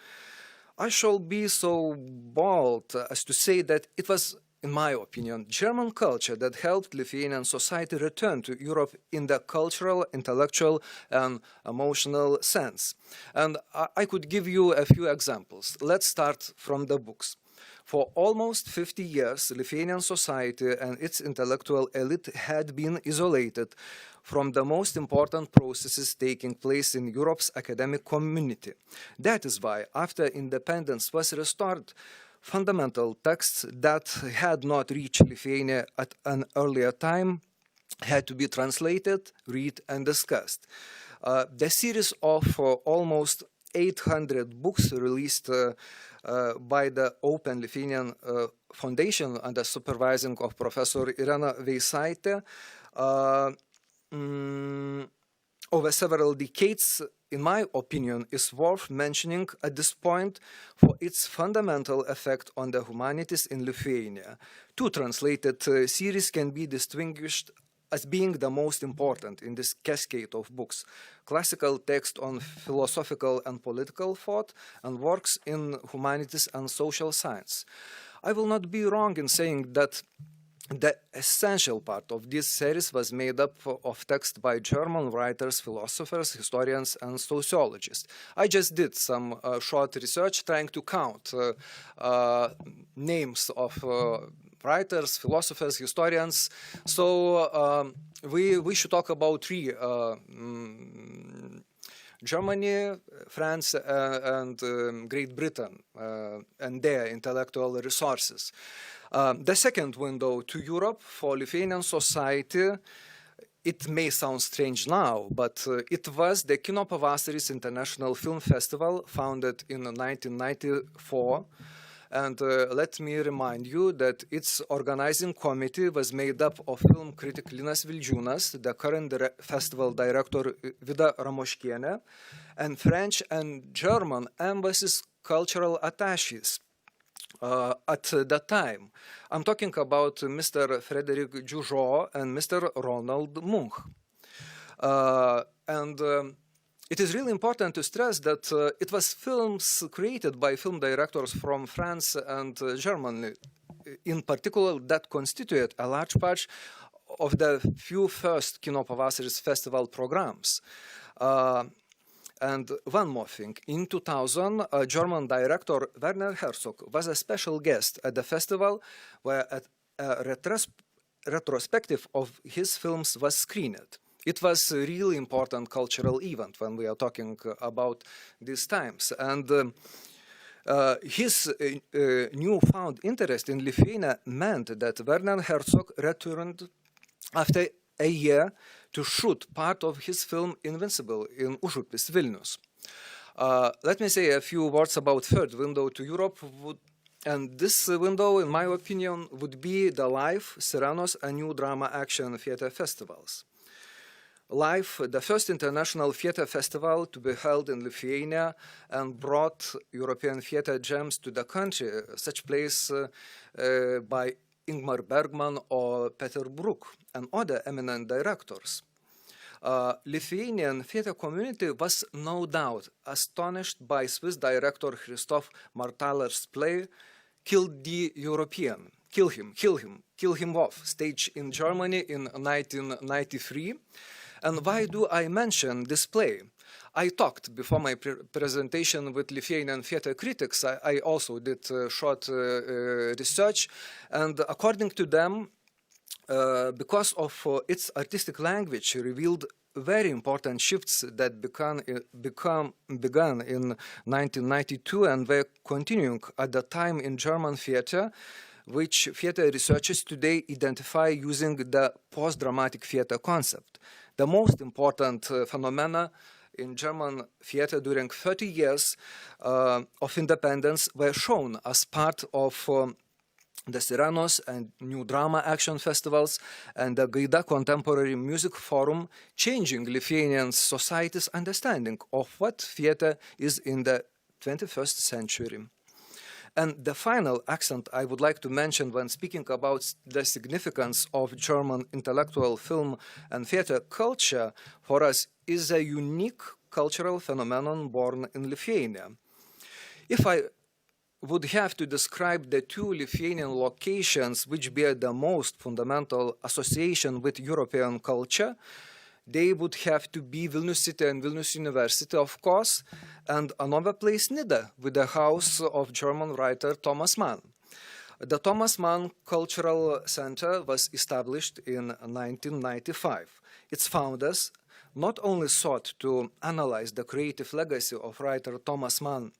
I shall be so bold as to say that it was, in my opinion, German culture that helped Lithuanian society return to Europe in the cultural, intellectual, and emotional sense. And I could give you a few examples. Let's start from the books. For almost 50 years, Lithuanian society and its intellectual elite had been isolated from the most important processes taking place in Europe's academic community. That is why, after independence was restored, fundamental texts that had not reached Lithuania at an earlier time had to be translated, read, and discussed. The series of almost 800 books released by the Open Lithuanian Foundation under supervising of Professor Irena Veisaitė over several decades, in my opinion, is worth mentioning at this point for its fundamental effect on the humanities in Lithuania. Two translated series can be distinguished as being the most important in this cascade of books: classical text on philosophical and political thought, and works in humanities and social science. I will not be wrong in saying that the essential part of this series was made up of text by German writers, philosophers, historians, and sociologists. I just did some short research trying to count names of writers, philosophers, historians. So we should talk about three: Germany, France, and Great Britain, and their intellectual resources. The second window to Europe for Lithuanian society, it may sound strange now, but it was the Kino Pavasaris International Film Festival, founded in 1994. And let me remind you that its organizing committee was made up of film critic Linas Vildžiūnas, the current festival director Vida Ramoškienė, and French and German embassies cultural attaches. At that time, I'm talking about Mr. Frederic Djoujot and Mr. Ronald Munch. It is really important to stress that it was films created by film directors from France and Germany, in particular, that constituted a large part of the few first Kino Pavasaris festival programs. And one more thing, in 2000, German director Werner Herzog was a special guest at the festival, where a retrospective of his films was screened. It was a really important cultural event when we are talking about these times. And his newfound interest in Lithuania meant that Werner Herzog returned after a year to shoot part of his film Invincible in Užupis, Vilnius. Let me say a few words about third window to Europe. And this window, in my opinion, would be the Life, Sirenos, and New Drama Action Theatre Festivals. Life, the first international theatre festival to be held in Lithuania and brought European theatre gems to the country, such plays by Ingmar Bergman or Peter Brook and other eminent directors. Lithuanian theatre community was no doubt astonished by Swiss director Christoph Martaler's play Kill the European, Kill Him Off, staged in Germany in 1993. And why do I mention this play? I talked before my presentation with Lithuanian theatre critics. I also did short research, and according to them, because of its artistic language, revealed very important shifts that began in 1992 and were continuing at the time in German theatre, which theatre researchers today identify using the post-dramatic theatre concept. The most important phenomena in German theatre during 30 years of independence were shown as part of the Sirenos and New Drama Action Festivals and the Gaida Contemporary Music Forum, changing Lithuanian society's understanding of what theatre is in the 21st century. And the final accent I would like to mention when speaking about the significance of German intellectual film and theatre culture for us is a unique cultural phenomenon born in Lithuania. If I would have to describe the two Lithuanian locations which bear the most fundamental association with European culture, they would have to be Vilnius City and Vilnius University, of course, and another place, Nida, with the house of German writer Thomas Mann. The Thomas Mann Cultural Center was established in 1995. Its founders not only sought to analyze the creative legacy of writer Thomas Mann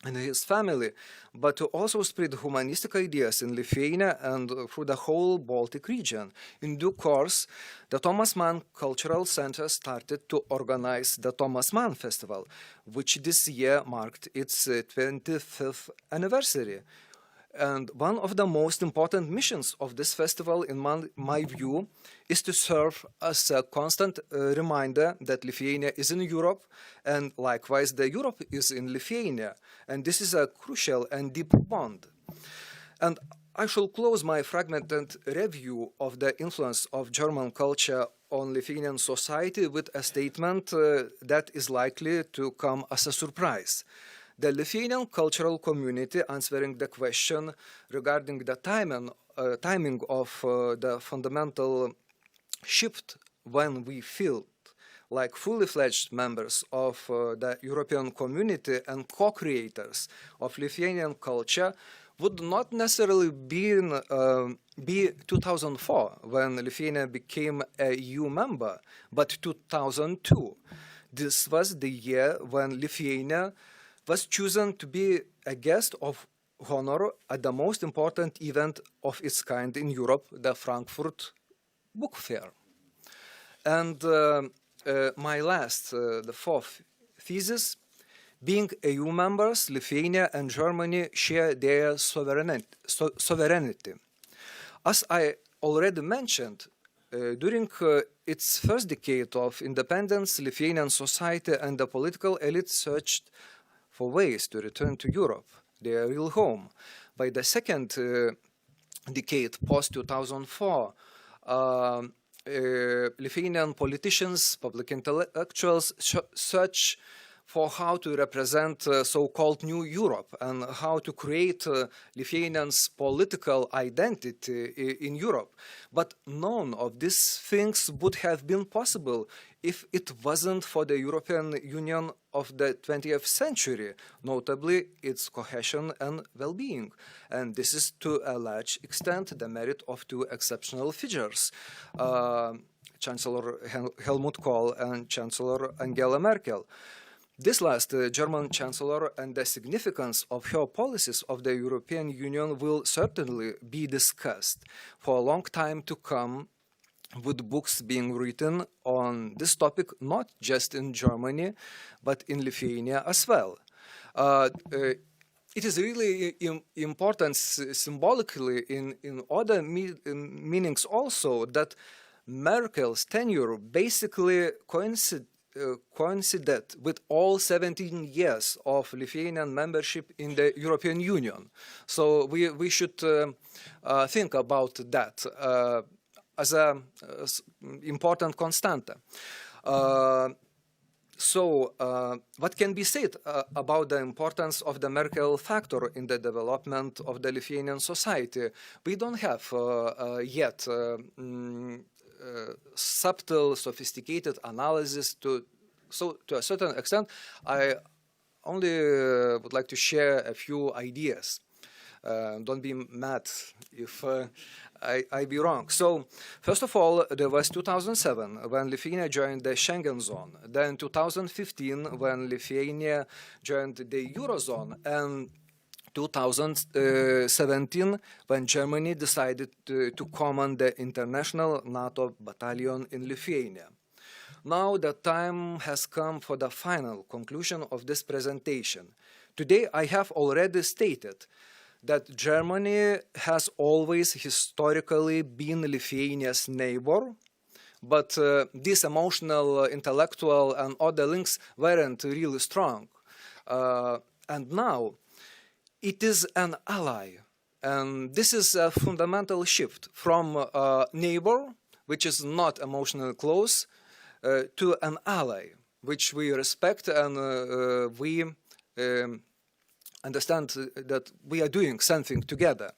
and his family, but to also spread humanistic ideas in Lithuania and through the whole Baltic region. In due course, the Thomas Mann Cultural Center started to organize the Thomas Mann Festival, which this year marked its 25th anniversary. And one of the most important missions of this festival, in my view, is to serve as a constant reminder that Lithuania is in Europe, and likewise the Europe is in Lithuania. And this is a crucial and deep bond. And I shall close my fragmented review of the influence of German culture on Lithuanian society with a statement that is likely to come as a surprise. The Lithuanian cultural community, answering the question regarding the timing of the fundamental shift when we feel like fully fledged members of the European community and co-creators of Lithuanian culture, would not necessarily be 2004, when Lithuania became a EU member, but 2002. This was the year when Lithuania was chosen to be a guest of honor at the most important event of its kind in Europe, the Frankfurt Book Fair. And my last, the fourth thesis, being EU members, Lithuania and Germany share their sovereignty. As I already mentioned, during its first decade of independence, Lithuanian society and the political elite searched for ways to return to Europe, their real home. By the second decade, post-2004, Lithuanian politicians, public intellectuals search for how to represent so-called New Europe and how to create Lithuanians' political identity in Europe. But none of these things would have been possible if it wasn't for the European Union of the 20th century, notably its cohesion and well-being. And this is to a large extent the merit of two exceptional figures, Chancellor Helmut Kohl and Chancellor Angela Merkel. This last German Chancellor and the significance of her policies of the European Union will certainly be discussed for a long time to come, with books being written on this topic, not just in Germany, but in Lithuania as well. It is really important symbolically in other meanings also that Merkel's tenure basically coincided with all 17 years of Lithuanian membership in the European Union. So we should think about that as an important constante. What can be said about the importance of the Merkel factor in the development of the Lithuanian society? We don't have yet subtle, sophisticated analysis so to a certain extent, I only would like to share a few ideas. Don't be mad if I be wrong. So, first of all, there was 2007 when Lithuania joined the Schengen zone. Then 2015 when Lithuania joined the Eurozone, and 2017 when Germany decided to command the international NATO battalion in Lithuania. Now the time has come for the final conclusion of this presentation. Today I have already stated that Germany has always historically been Lithuania's neighbor, but these emotional, intellectual and other links weren't really strong. And now it is an ally. And this is a fundamental shift from a neighbor, which is not emotionally close, to an ally, which we respect and we understand that we are doing something together.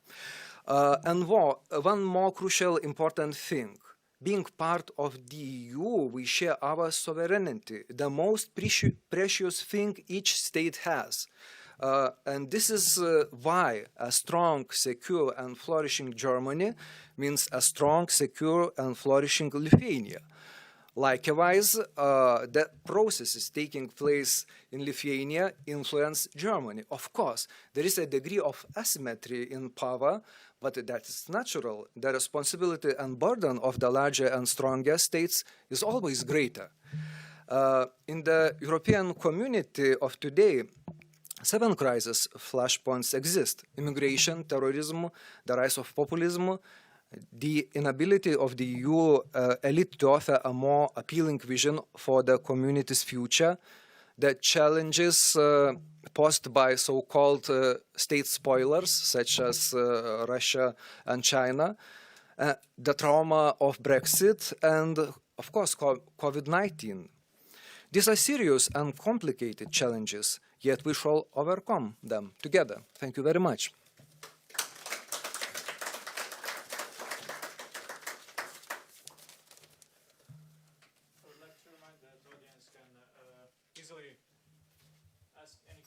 And one more crucial important thing. Being part of the EU, we share our sovereignty, the most precious thing each state has. And this is why a strong, secure, and flourishing Germany means a strong, secure, and flourishing Lithuania. Likewise, the processes taking place in Lithuania influence Germany. Of course, there is a degree of asymmetry in power, but that is natural. The responsibility and burden of the larger and stronger states is always greater. In the European community of today, 7 crisis flashpoints exist: immigration, terrorism, the rise of populism, the inability of the EU elite to offer a more appealing vision for the community's future, the challenges posed by so-called state spoilers, such as Russia and China, the trauma of Brexit, and, of course, COVID-19. These are serious and complicated challenges, yet we shall overcome them together. Thank you very much.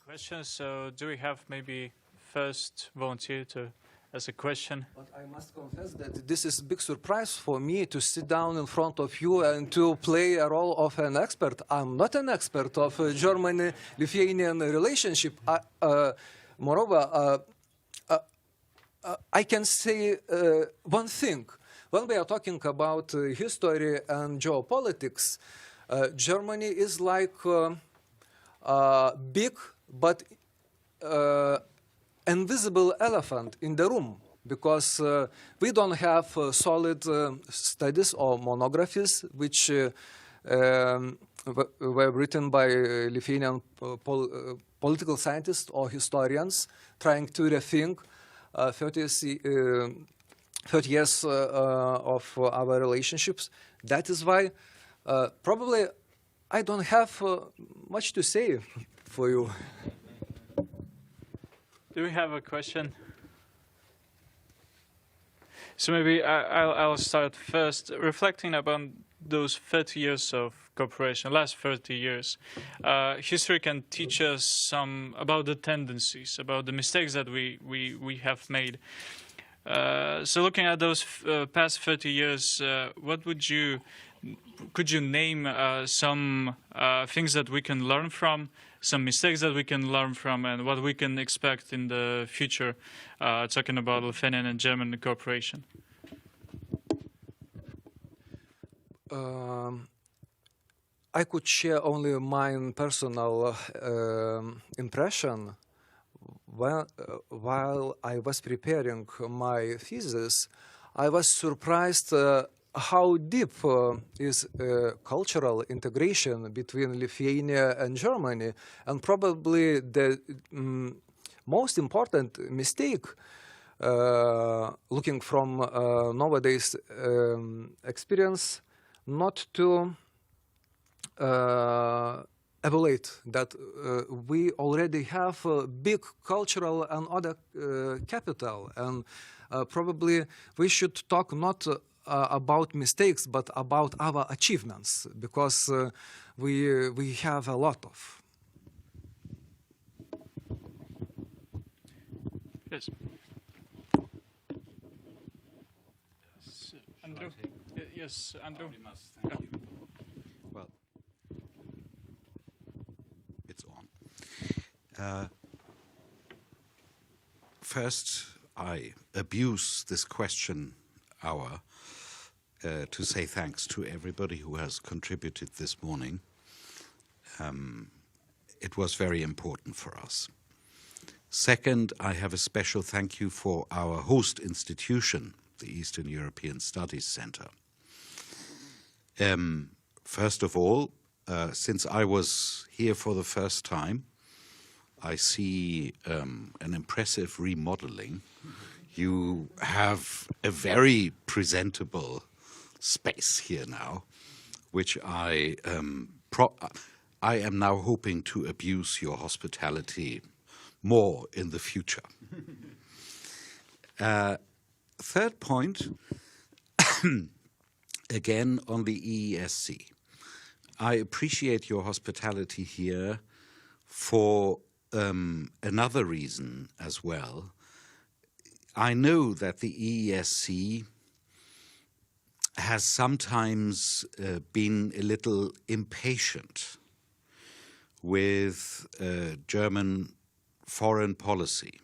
Questions. So do we have maybe first volunteer to ask a question? But I must confess that this is a big surprise for me to sit down in front of you and to play a role of an expert. I'm not an expert of German-Lithuanian relationship. Moreover, I can say one thing. When we are talking about history and geopolitics, Germany is like big but invisible elephant in the room, because we don't have solid studies or monographies which were written by Lithuanian political scientists or historians trying to rethink 30 years of our relationships. That is why probably I don't have much to say for you. Do we have a question? So maybe I'll start first, reflecting upon those 30 years of cooperation, last 30 years. History can teach us some about the tendencies, about the mistakes that we have made. So looking at those past 30 years, could you name some things that we can learn from, some mistakes that we can learn from, and what we can expect in the future, talking about Lithuanian and German cooperation? I could share only my personal impression. While I was preparing my thesis, I was surprised how deep is cultural integration between Lithuania and Germany, and probably the most important mistake, looking from nowadays experience, not to evaluate that we already have a big cultural and other capital, and probably we should talk not about mistakes, but about our achievements, because we have a lot of. Yes. Andrew? Yes, Andrew. Thank you. Well, it's on. First, I abuse this question hour to say thanks to everybody who has contributed this morning. It was very important for us. Second, I have a special thank you for our host institution, the Eastern European Studies Center. First of all, since I was here for the first time, I see an impressive remodeling. You have a very presentable space here now, which I am now hoping to abuse your hospitality more in the future. Third point, again on the EESC. I appreciate your hospitality here for another reason as well. I know that the EESC has sometimes been a little impatient with German foreign policy.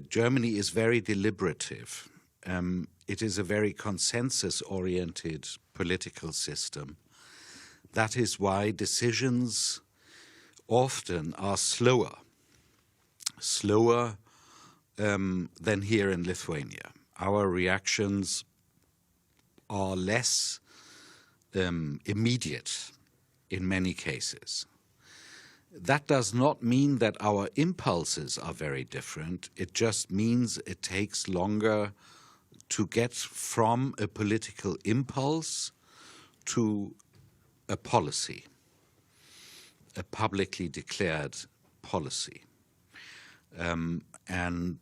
Germany is very deliberative. It is a very consensus-oriented political system. That is why decisions often are slower than here in Lithuania. Our reactions are less immediate in many cases. That does not mean that our impulses are very different. It just means it takes longer to get from a political impulse to a policy, a publicly declared policy. And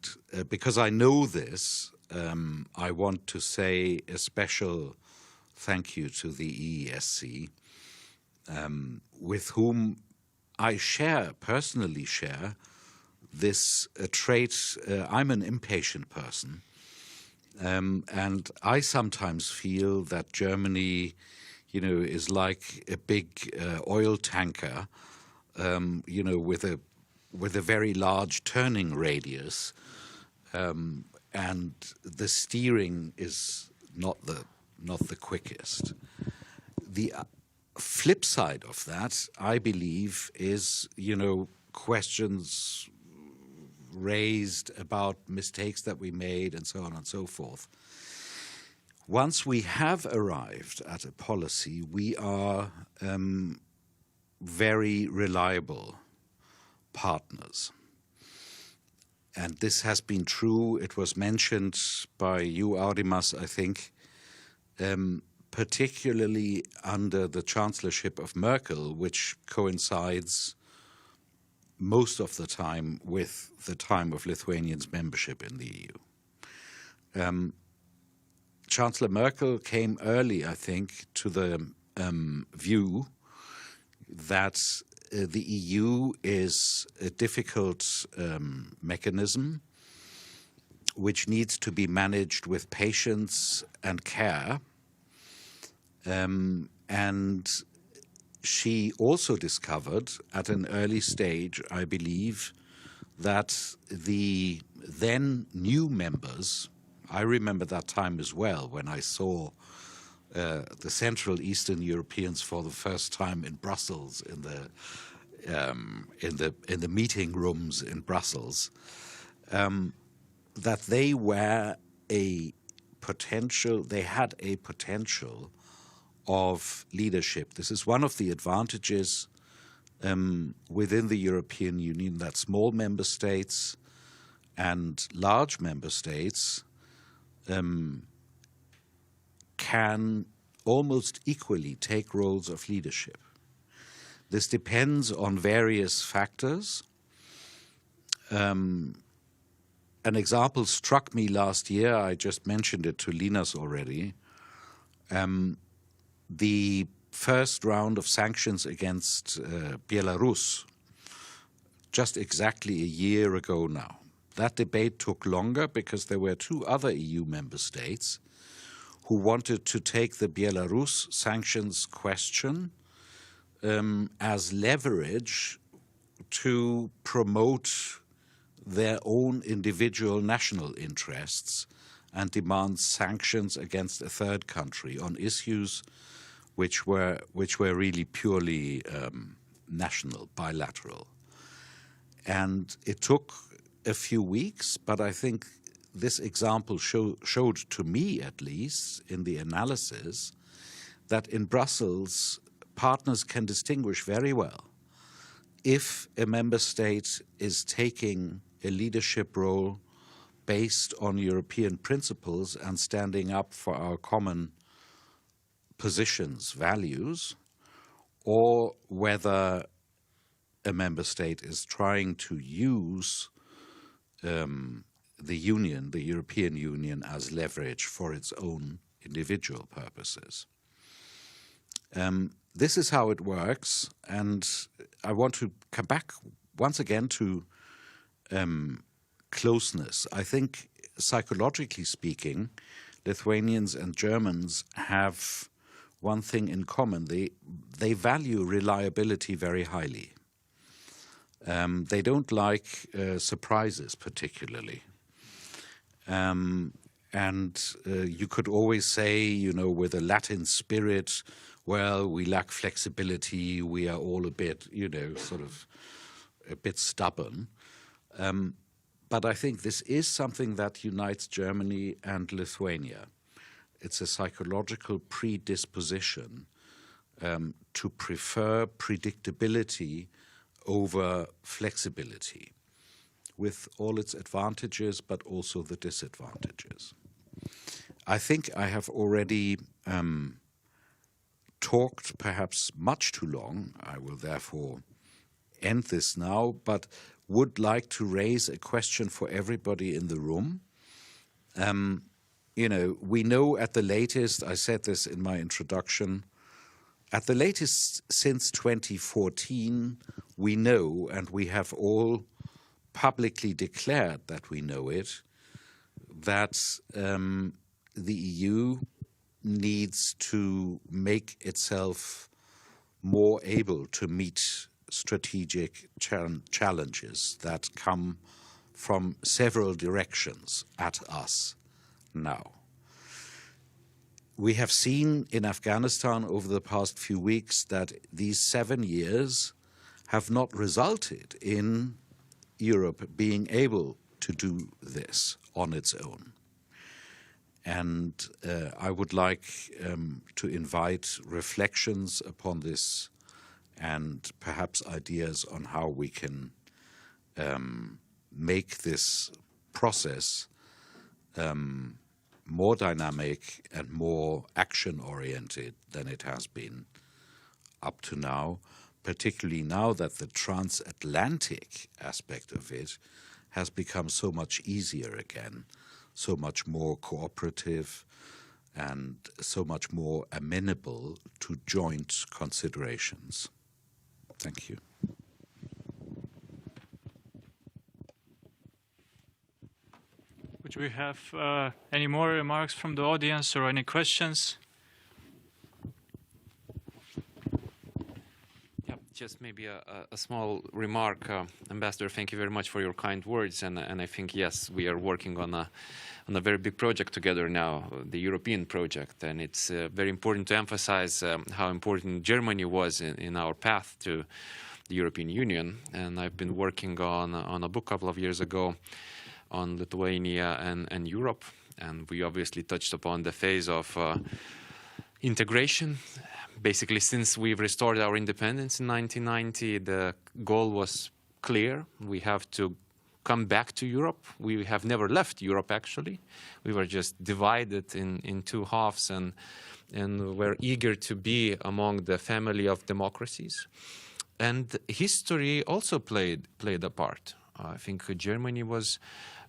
because I know this, I want to say a special thank you to the EESC, with whom I personally share this trait. I'm an impatient person, and I sometimes feel that Germany, is like a big oil tanker, with a very large turning radius, and the steering is not the quickest. The flip side of that, I believe, is questions raised about mistakes that we made and so on and so forth. Once we have arrived at a policy, we are very reliable partners. And this has been true. It was mentioned by you, Audimas, I think, particularly under the chancellorship of Merkel, which coincides most of the time with the time of Lithuanians' membership in the EU. Chancellor Merkel came early, I think, to the view that the EU is a difficult mechanism which needs to be managed with patience and care. And she also discovered at an early stage, I believe, that the then new members, I remember that time as well when I saw the Central Eastern Europeans for the first time in Brussels, in the meeting rooms in Brussels, that they were they had a potential of leadership. This is one of the advantages within the European Union, that small member states and large member states can almost equally take roles of leadership. This depends on various factors. An example struck me last year. I just mentioned it to Linas already. The first round of sanctions against Belarus, just exactly a year ago now. That debate took longer because there were two other EU member states who wanted to take the Belarus sanctions question as leverage to promote their own individual national interests and demand sanctions against a third country on issues which were really purely national, bilateral. And it took a few weeks, but I think this example showed to me, at least, in the analysis, that in Brussels, partners can distinguish very well if a member state is taking a leadership role based on European principles and standing up for our common positions, values, or whether a member state is trying to use the Union, the European Union, as leverage for its own individual purposes. This is how it works, and I want to come back once again to closeness. I think, psychologically speaking, Lithuanians and Germans have one thing in common. They value reliability very highly. They don't like surprises particularly. And you could always say, you know, with a Latin spirit, well, we lack flexibility, we are all a bit, you know, sort of a bit stubborn. But I think this is something that unites Germany and Lithuania. It's a psychological predisposition to prefer predictability over flexibility, with all its advantages, but also the disadvantages. I think I have already talked perhaps much too long. I will therefore end this now, but would like to raise a question for everybody in the room. You know, we know at the latest, I said this in my introduction, at the latest since 2014, we know, and we have all publicly declared that we know it, that the EU needs to make itself more able to meet strategic challenges that come from several directions at us now. We have seen in Afghanistan over the past few weeks that these 7 years have not resulted in Europe being able to do this on its own. And I would like to invite reflections upon this and perhaps ideas on how we can make this process more dynamic and more action-oriented than it has been up to now, particularly now that the transatlantic aspect of it has become so much easier again, so much more cooperative and so much more amenable to joint considerations. Thank you. Would we have any more remarks from the audience or any questions? Yeah, just maybe a small remark. Ambassador, thank you very much for your kind words. And I think, yes, we are working on a very big project together now, the European project. And it's very important to emphasize how important Germany was in our path to the European Union. And I've been working on a book a couple of years ago on Lithuania and Europe, and we obviously touched upon the phase of integration. Basically, since we've restored our independence in 1990, the goal was clear. We have to come back to Europe. We have never left Europe, actually. We were just divided in two halves, and we're eager to be among the family of democracies. And history also played a part. I think Germany was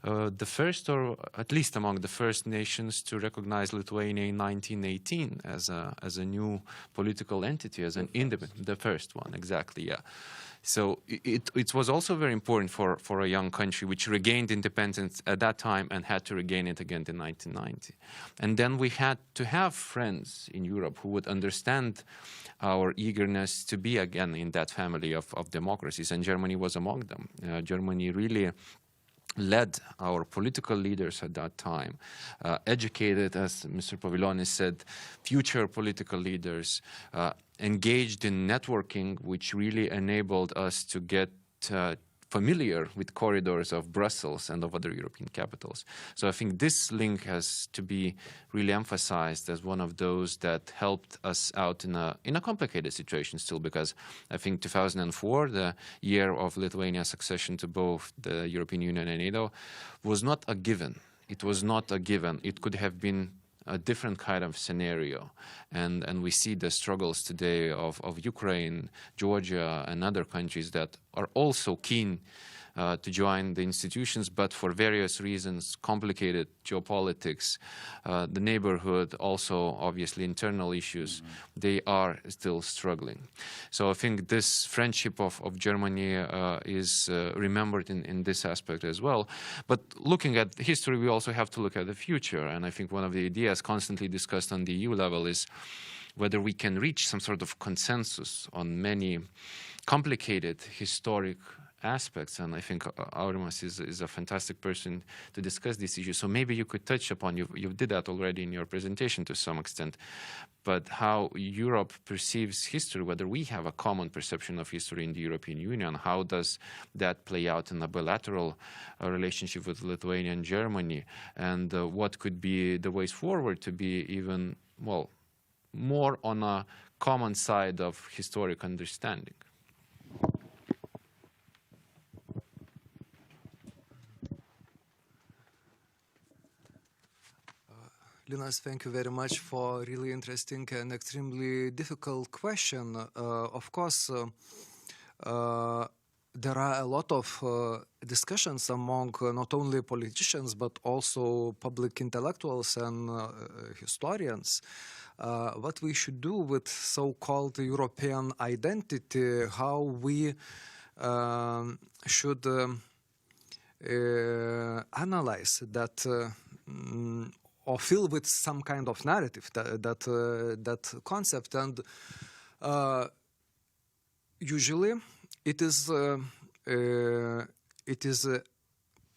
the first, or at least among the first nations, to recognize Lithuania in 1918 as a new political entity, as an independent, the first one, exactly, yeah. So it was also very important for a young country which regained independence at that time and had to regain it again in 1990. And then we had to have friends in Europe who would understand our eagerness to be again in that family of democracies, and Germany was among them. Germany really led our political leaders at that time, educated, as Mr. Paviljonis said, future political leaders, engaged in networking, which really enabled us to get familiar with corridors of Brussels and of other European capitals. So I think this link has to be really emphasized as one of those that helped us out in a complicated situation still, because I think 2004, the year of Lithuania's accession to both the European Union and NATO, was not a given. It was not a given. It could have been a different kind of scenario. And we see the struggles today of Ukraine, Georgia, and other countries that are also keen to join the institutions, but for various reasons, complicated geopolitics, the neighborhood, also obviously internal issues, they are still struggling. So I think this friendship of Germany is remembered in this aspect as well. But looking at history, we also have to look at the future. And I think one of the ideas constantly discussed on the EU level is whether we can reach some sort of consensus on many complicated historic aspects, and I think Aurimas is a fantastic person to discuss this issue. So maybe you could touch upon, you did that already in your presentation to some extent, but how Europe perceives history, whether we have a common perception of history in the European Union, how does that play out in a bilateral relationship with Lithuania and Germany, and what could be the ways forward to be even, well, more on a common side of historic understanding. Linas, thank you very much for a really interesting and extremely difficult question. Of course, there are a lot of discussions among not only politicians, but also public intellectuals and historians. What we should do with so-called European identity, how we should analyze that or fill with some kind of narrative that concept, and usually it is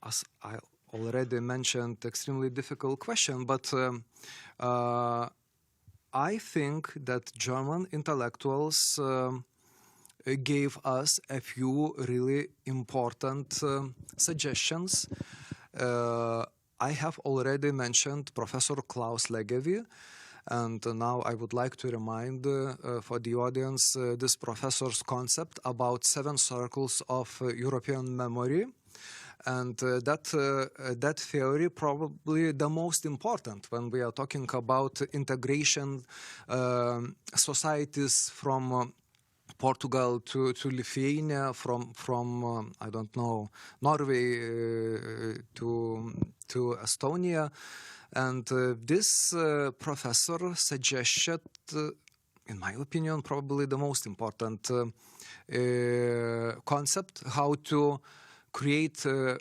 as I already mentioned, extremely difficult question. But I think that German intellectuals gave us a few really important suggestions. I have already mentioned Professor Klaus Legevi, and now I would like to remind for the audience this professor's concept about 7 circles of European memory, and that theory probably the most important when we are talking about integration societies from Portugal to Lithuania, from I don't know, Norway to Estonia, and this professor suggested, in my opinion, probably the most important concept, how to create a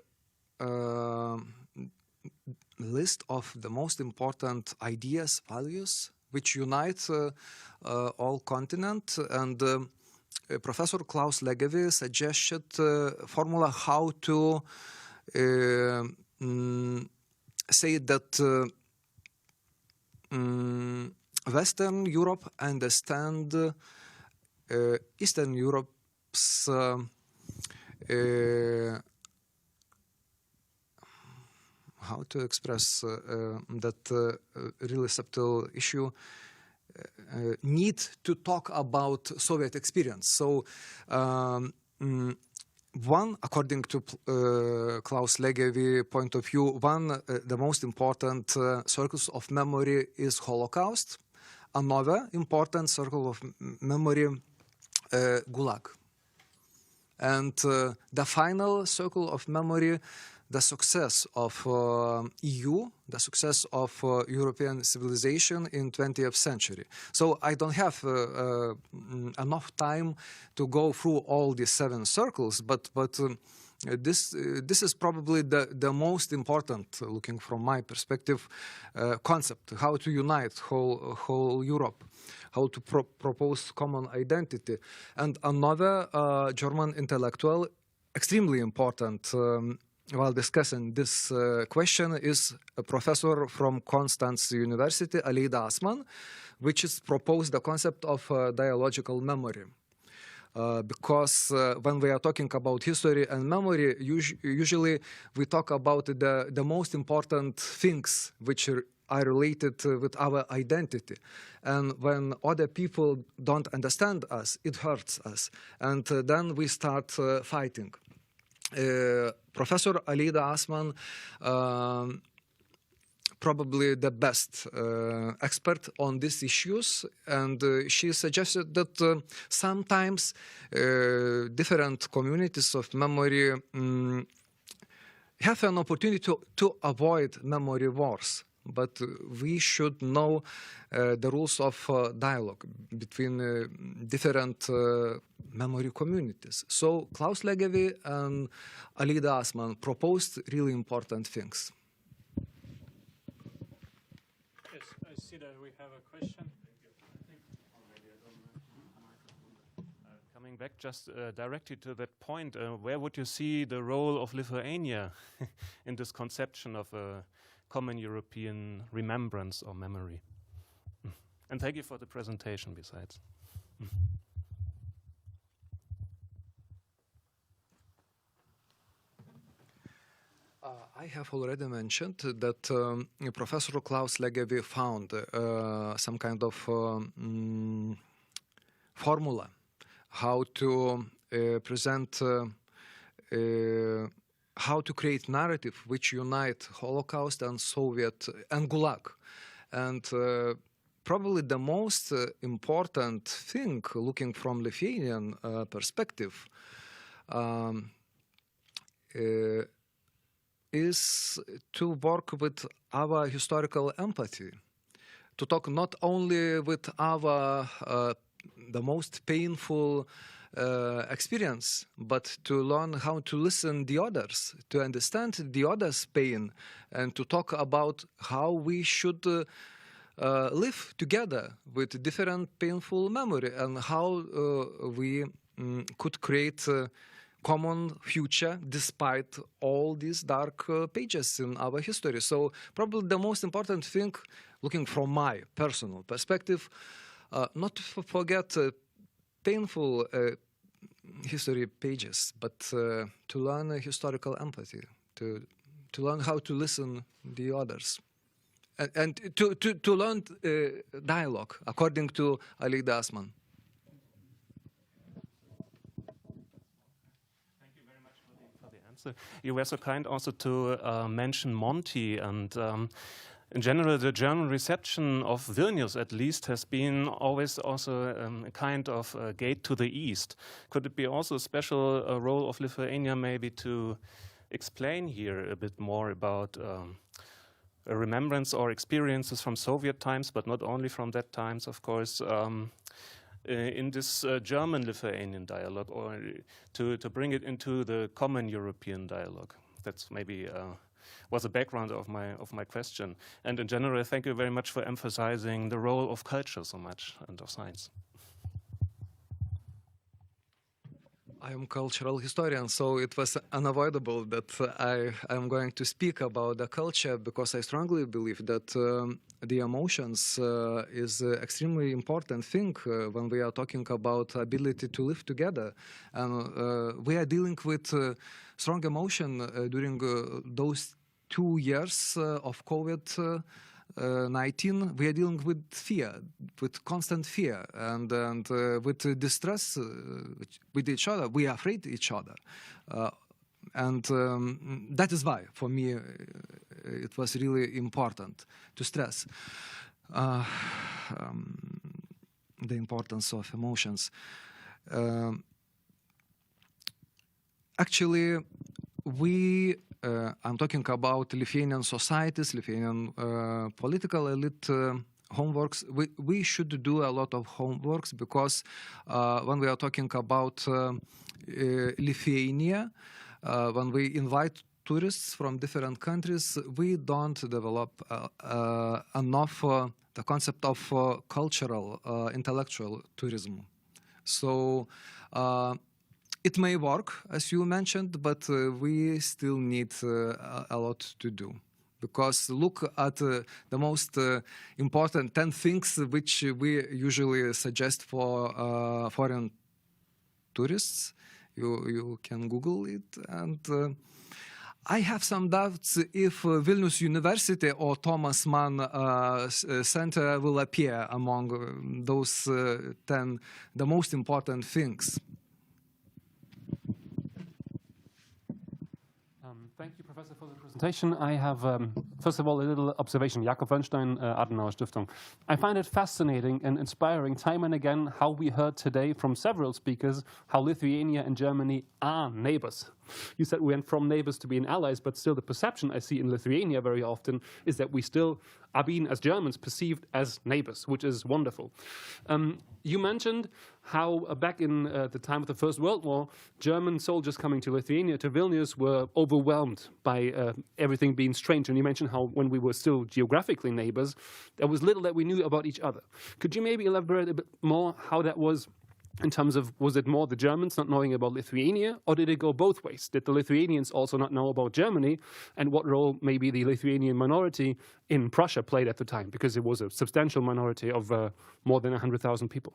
list of the most important ideas, values, which unite all continent. And Professor Klaus Legevi suggested formula how to say that Western Europe understand Eastern Europe's how to express that really subtle issue, need to talk about Soviet experience. So one, according to Klaus Legevi point of view, the most important circles of memory is Holocaust. Another important circle of memory, Gulag. And the final circle of memory, the success of EU, the success of European civilization in 20th century. So I don't have enough time to go through all the 7 circles, but this is probably the most important, looking from my perspective, concept, how to unite whole Europe, how to propose common identity. And another German intellectual, extremely important while discussing this question, is a professor from Konstanz University, Aleida Assmann, which has proposed the concept of dialogical memory. Because when we are talking about history and memory, usually we talk about the most important things which are related with our identity. And when other people don't understand us, it hurts us. And then we start fighting. Professor Aleida Assmann probably the best expert on these issues, and she suggested that sometimes different communities of memory have an opportunity to avoid memory wars. But we should know the rules of dialogue between different memory communities. So Klaus Legevi and Alida Asman proposed really important things. Yes, I see that we have a question. Coming back just directly to that point, where would you see the role of Lithuania in this conception of a common European remembrance or memory? And thank you for the presentation besides. I have already mentioned that Professor Klaus Legevi found some kind of formula how to present how to create narrative which unite Holocaust and Soviet and Gulag. And probably the most important thing, looking from Lithuanian perspective, is to work with our historical empathy, to talk not only with our the most painful experience, but to learn how to listen the others, to understand the others' pain, and to talk about how we should live together with different painful memory, and how we could create a common future despite all these dark pages in our history. So probably the most important thing, looking from my personal perspective, not to forget painful history pages, but to learn historical empathy, to learn how to listen the others, and to learn dialogue, according to Alida Asman. Thank you very much for the answer. You were so kind also to mention Monty, and in general, the German reception of Vilnius, at least, has been always also a kind of gate to the east. Could it be also a special role of Lithuania maybe to explain here a bit more about a remembrance or experiences from Soviet times, but not only from that times, of course, in this German-Lithuanian dialogue, or to bring it into the common European dialogue? That's maybe was the background of my question. And in general, thank you very much for emphasizing the role of culture so much and of science. I am a cultural historian, so it was unavoidable that I am going to speak about the culture, because I strongly believe that the emotions is an extremely important thing when we are talking about ability to live together. And we are dealing with strong emotion during those 2 years of COVID-19. We are dealing with fear, with constant fear, and with distress with each other. We are afraid of each other. And that is why, for me, it was really important to stress the importance of emotions. Actually, I'm talking about Lithuanian societies, Lithuanian political elite homeworks. We should do a lot of homeworks, because when we are talking about Lithuania, when we invite tourists from different countries, we don't develop enough the concept of cultural, intellectual tourism. So it may work, as you mentioned, but we still need a lot to do. Because look at the most important 10 things which we usually suggest for foreign tourists. You can Google it. And I have some doubts if Vilnius University or Thomas Mann Center will appear among those 10, the most important things. Thank you, Professor. Professor, for the presentation. I have, first of all, a little observation. Jakob Wernstein, Adenauer Stiftung. I find it fascinating and inspiring time and again how we heard today from several speakers how Lithuania and Germany are neighbors. You said we went from neighbors to being allies, but still the perception I see in Lithuania very often is that we still are being, as Germans, perceived as neighbors, which is wonderful. You mentioned how back in the time of the First World War, German soldiers coming to Lithuania, to Vilnius, were overwhelmed by everything being strange. And you mentioned how when we were still geographically neighbors, there was little that we knew about each other. Could you maybe elaborate a bit more how that was in terms of, was it more the Germans not knowing about Lithuania, or did it go both ways? Did the Lithuanians also not know about Germany, and what role maybe the Lithuanian minority in Prussia played at the time, because it was a substantial minority of more than 100,000 people?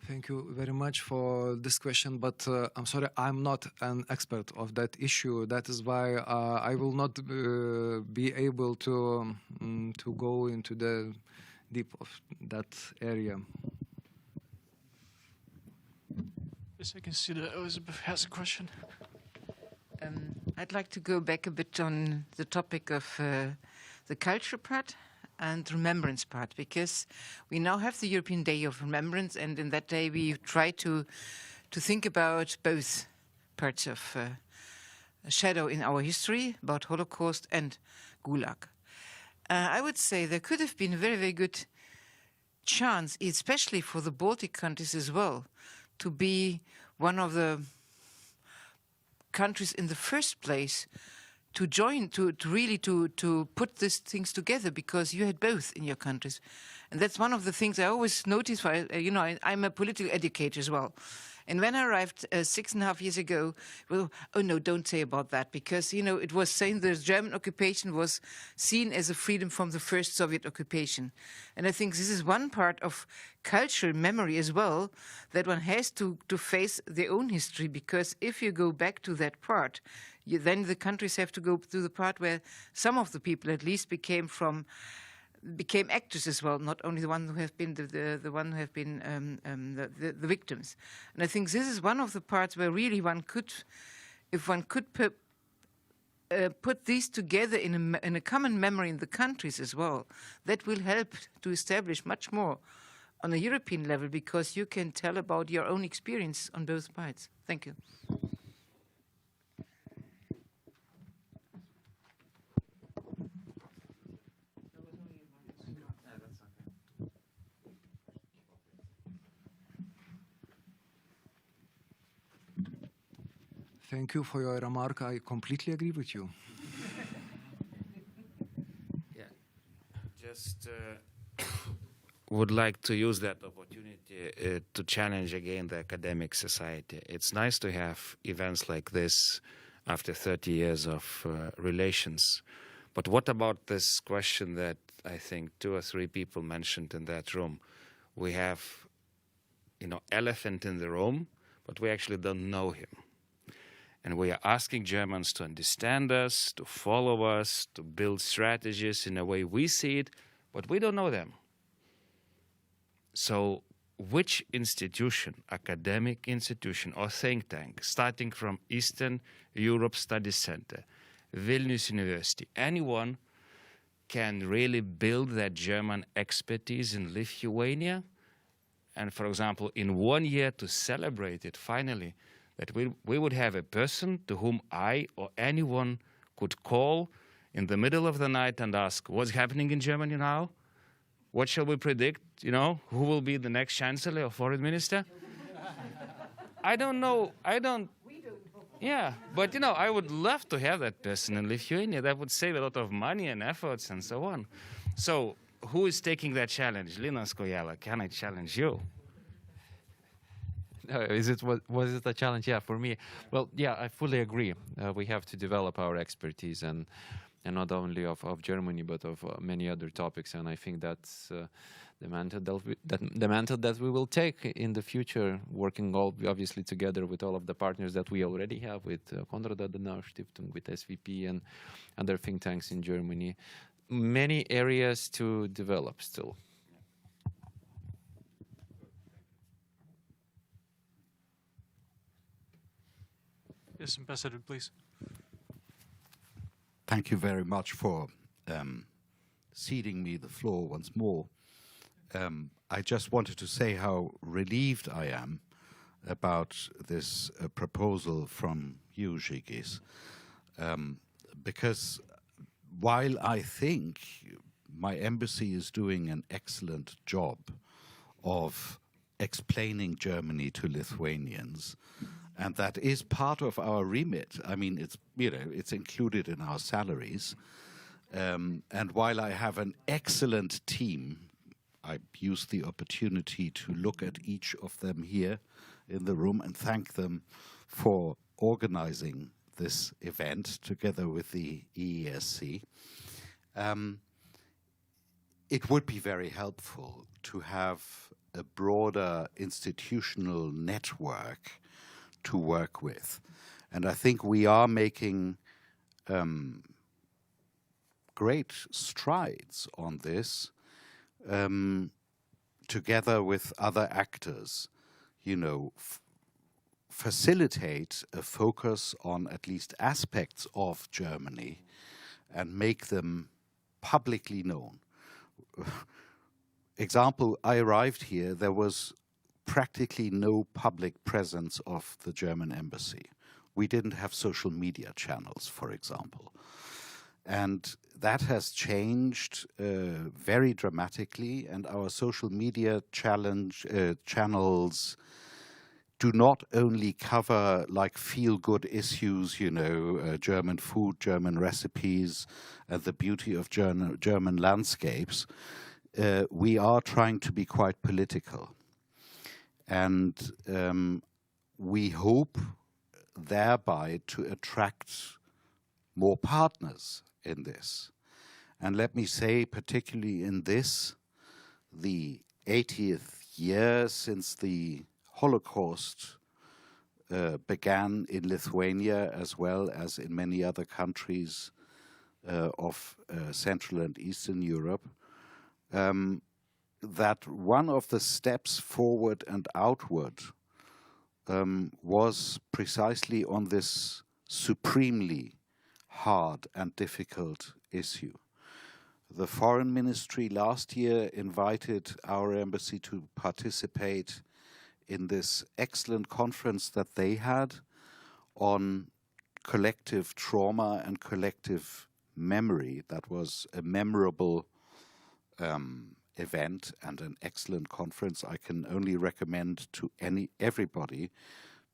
Thank you very much for this question, but I'm sorry, I'm not an expert of that issue. That is why I will not be able to go into the deep of that area. Yes, I can see that Elizabeth has a question. I'd like to go back a bit on the topic of the culture part and remembrance part, because we now have the European Day of Remembrance, and in that day we try to think about both parts of a shadow in our history, about Holocaust and Gulag. I would say there could have been a very, very good chance, especially for the Baltic countries as well, to be one of the countries in the first place to join, to really put these things together, because you had both in your countries. And that's one of the things I always notice, I'm a political educator as well. And when I arrived 6.5 years ago, well, oh no, don't say about that, because, it was saying the German occupation was seen as a freedom from the first Soviet occupation. And I think this is one part of cultural memory as well, that one has to face their own history, because if you go back to that part, then the countries have to go through the part where some of the people at least became actors as well, not only the ones who have been the one who have been the victims. And I think this is one of the parts where really one could, if one could put these together in a common memory in the countries as well, that will help to establish much more on a European level, because you can tell about your own experience on both sides. Thank you. Thank you for your remark. I completely agree with you. Yeah, just would like to use that opportunity to challenge again the academic society. It's nice to have events like this after 30 years of relations. But what about this question that I think 2 or 3 people mentioned in that room? We have, elephant in the room, but we actually don't know him. And we are asking Germans to understand us, to follow us, to build strategies in a way we see it, but we don't know them. So which institution, academic institution or think tank, starting from Eastern Europe Studies Center, Vilnius University, anyone can really build that German expertise in Lithuania? And for example, in 1 year to celebrate it finally, that we would have a person to whom I or anyone could call in the middle of the night and ask, what's happening in Germany now? What shall we predict? Who will be the next chancellor or foreign minister? I don't know. Yeah, but I would love to have that person in Lithuania. That would save a lot of money and efforts and so on. So who is taking that challenge? Linas Kojala, can I challenge you? Was it a challenge? Yeah, for me. Well, yeah, I fully agree. We have to develop our expertise and not only of Germany, but of many other topics. And I think that's the mantle that we will take in the future, working obviously together with all of the partners that we already have, with Konrad Adenauer Stiftung, with SVP and other think tanks in Germany. Many areas to develop still. Yes, Ambassador, please. thank you very much for ceding me the floor once more. I just wanted to say how relieved I am about this proposal from you, Renginys, because while I think my embassy is doing an excellent job of explaining Germany to Lithuanians, and that is part of our remit. I mean, it's included in our salaries. And while I have an excellent team, I use the opportunity to look at each of them here in the room and thank them for organizing this event together with the EESC. It would be very helpful to have a broader institutional network to work with. And I think we are making great strides on this together with other actors, facilitate a focus on at least aspects of Germany and make them publicly known. Example, I arrived here, there was practically no public presence of the German embassy. We didn't have social media channels, for example. And that has changed very dramatically, and our social media channels do not only cover like feel-good issues, German food, German recipes, and the beauty of German landscapes. We are trying to be quite political. And we hope thereby to attract more partners in this. And let me say, particularly in this, the 80th year since the Holocaust began in Lithuania as well as in many other countries of Central and Eastern Europe, that one of the steps forward and outward was precisely on this supremely hard and difficult issue. The Foreign Ministry last year invited our embassy to participate in this excellent conference that they had on collective trauma and collective memory. That was a memorable event and an excellent conference. I can only recommend to everybody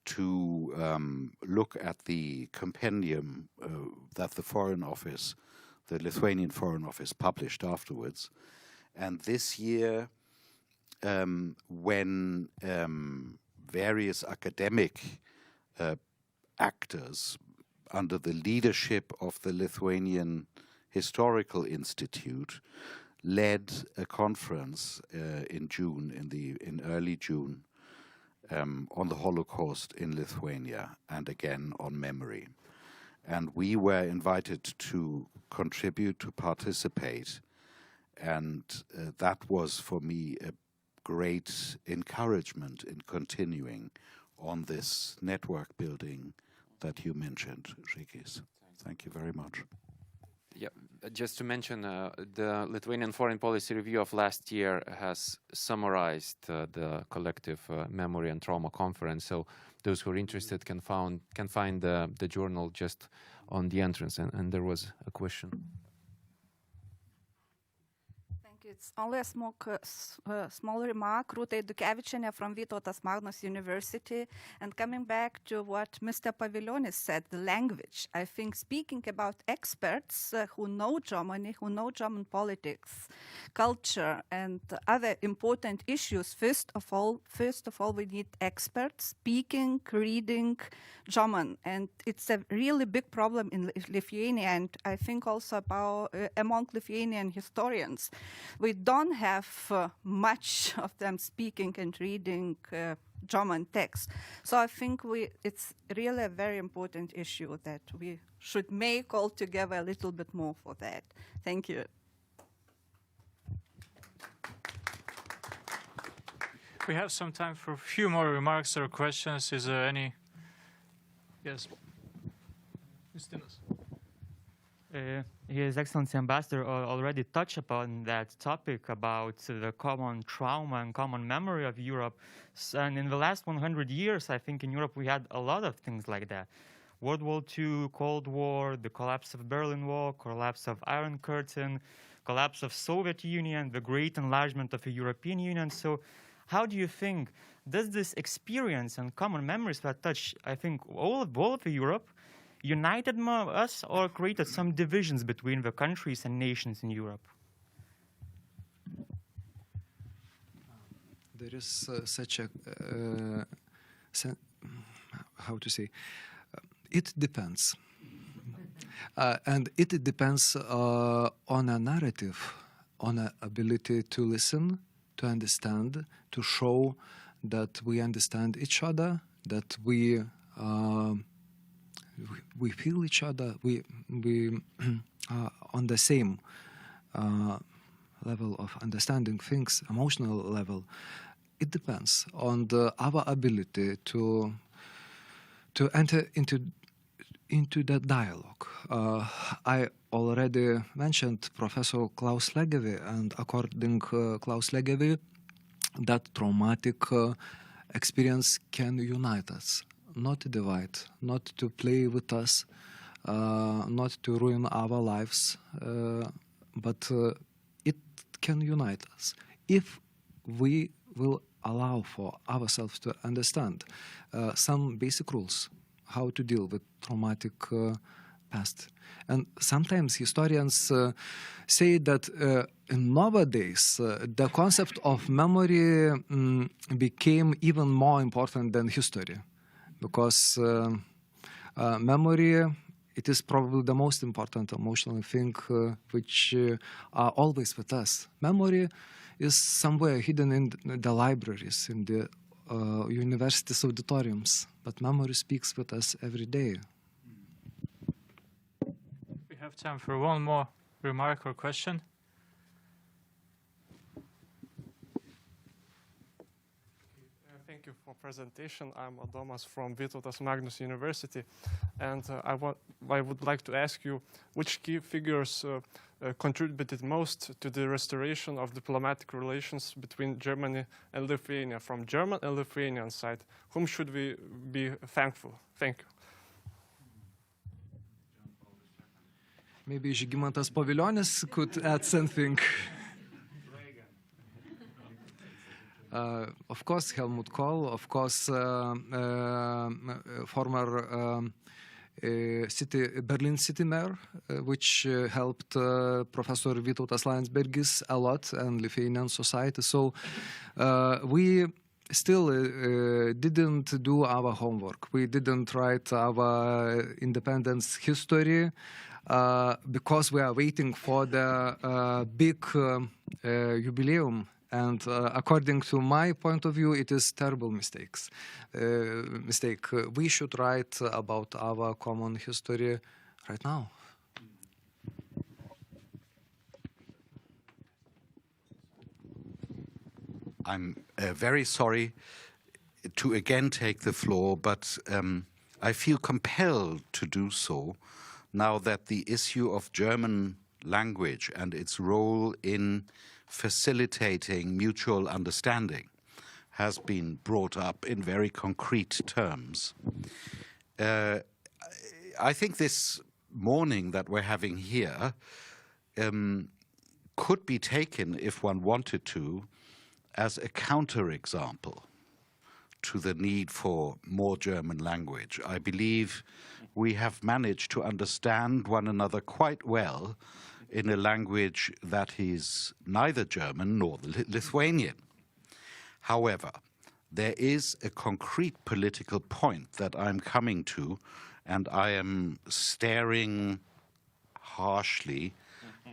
to look at the compendium that the Foreign Office, the Lithuanian Foreign Office, published afterwards. And this year, when various academic actors under the leadership of the Lithuanian Historical Institute led a conference in June, in early June, on the Holocaust in Lithuania and again on memory. And we were invited to contribute, to participate, and that was for me a great encouragement in continuing on this network building that you mentioned, Renginys. Thank you very much. Yeah, just to mention, the Lithuanian Foreign Policy Review of last year has summarized the collective memory and trauma conference. So those who are interested can find the journal just on the entrance. And there was a question. It's only a small remark. Rūta Edukevičienė from Vytautas Magnus University. And coming back to what Mr. Paviljonis said, the language. I think speaking about experts who know Germany, who know German politics, culture, and other important issues, first of all, we need experts speaking, reading German. And it's a really big problem in Lithuania, and I think also about among Lithuanian historians. We don't have much of them speaking and reading German text. So I think it's really a very important issue that we should make all together a little bit more for that. Thank you. We have some time for a few more remarks or questions. Is there any? Yes. Justinas. His Excellency Ambassador already touched upon that topic about the common trauma and common memory of Europe. And in the last 100 years, I think in Europe we had a lot of things like that. World War II, Cold War, the collapse of Berlin Wall, collapse of Iron Curtain, collapse of Soviet Union, the great enlargement of the European Union. So how do you think, does this experience and common memories that touch, I think, all of Europe, united us or created some divisions between the countries and nations in Europe? There is such a, how to say, it depends. And it depends on a narrative, on an ability to listen, to understand, to show that we understand each other, that we feel each other, we are on the same level of understanding things, emotional level. It depends on our ability to enter into the dialogue. I already mentioned Professor Klaus Legevi, and according Klaus Legevi, that traumatic experience can unite us, not divide, not to play with us, not to ruin our lives, but it can unite us if we will allow for ourselves to understand some basic rules how to deal with traumatic past. And sometimes historians say that nowadays the concept of memory became even more important than history, because memory, it is probably the most important emotional thing which are always with us. Memory is somewhere hidden in the libraries, in the universities auditoriums, but memory speaks with us every day. We have time for one more remark or question. Thank you for presentation. I'm Adomas from Vytautas Magnus University, and I would like to ask you which key figures contributed most to the restoration of diplomatic relations between Germany and Lithuania. From German and Lithuanian side, whom should we be thankful? Thank you. Maybe Žygimantas Pavilionis could add something. Of course, Helmut Kohl, of course, former Berlin city mayor, which helped Professor Vytautas Landsbergis a lot and Lithuanian society. So we still didn't do our homework. We didn't write our independence history because we are waiting for the big jubileum. And according to my point of view, it is terrible mistake. We should write about our common history right now. I'm very sorry to again take the floor, but I feel compelled to do so now that the issue of German language and its role in facilitating mutual understanding has been brought up in very concrete terms. I think this morning that we're having here could be taken, if one wanted to, as a counterexample to the need for more German language. I believe we have managed to understand one another quite well in a language that is neither German nor Lithuanian. However, there is a concrete political point that I'm coming to, and I am staring harshly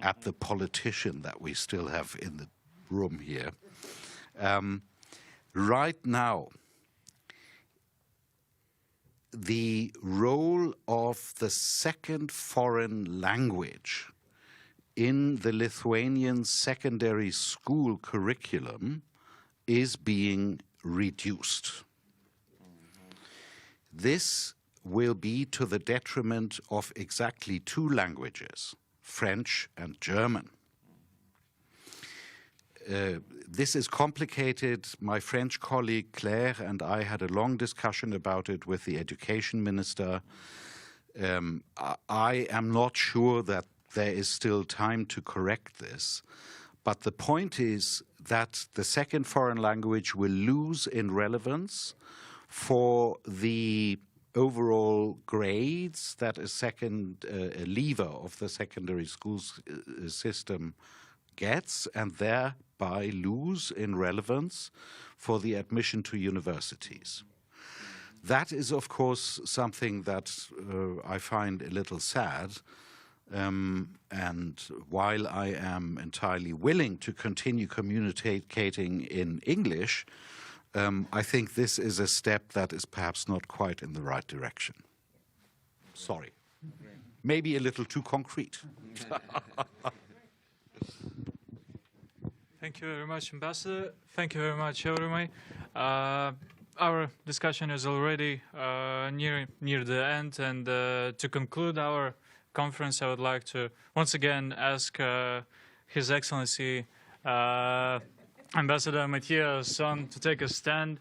at the politician that we still have in the room here. Right now, the role of the second foreign language in the Lithuanian secondary school curriculum is being reduced. This will be to the detriment of exactly two languages, French and German. This is complicated. My French colleague Claire and I had a long discussion about it with the education minister. I am not sure that there is still time to correct this, but the point is that the second foreign language will lose in relevance for the overall grades that a leaver of the secondary schools system gets, and thereby lose in relevance for the admission to universities. That is, of course, something that I find a little sad. And while I am entirely willing to continue communicating in English, I think this is a step that is perhaps not quite in the right direction. Sorry. Maybe a little too concrete. Thank you very much, Ambassador. Thank you very much, everyone. Our discussion is already near the end, and to conclude our conference, I would like to once again ask His Excellency Ambassador Matthias Sonn to take a stand.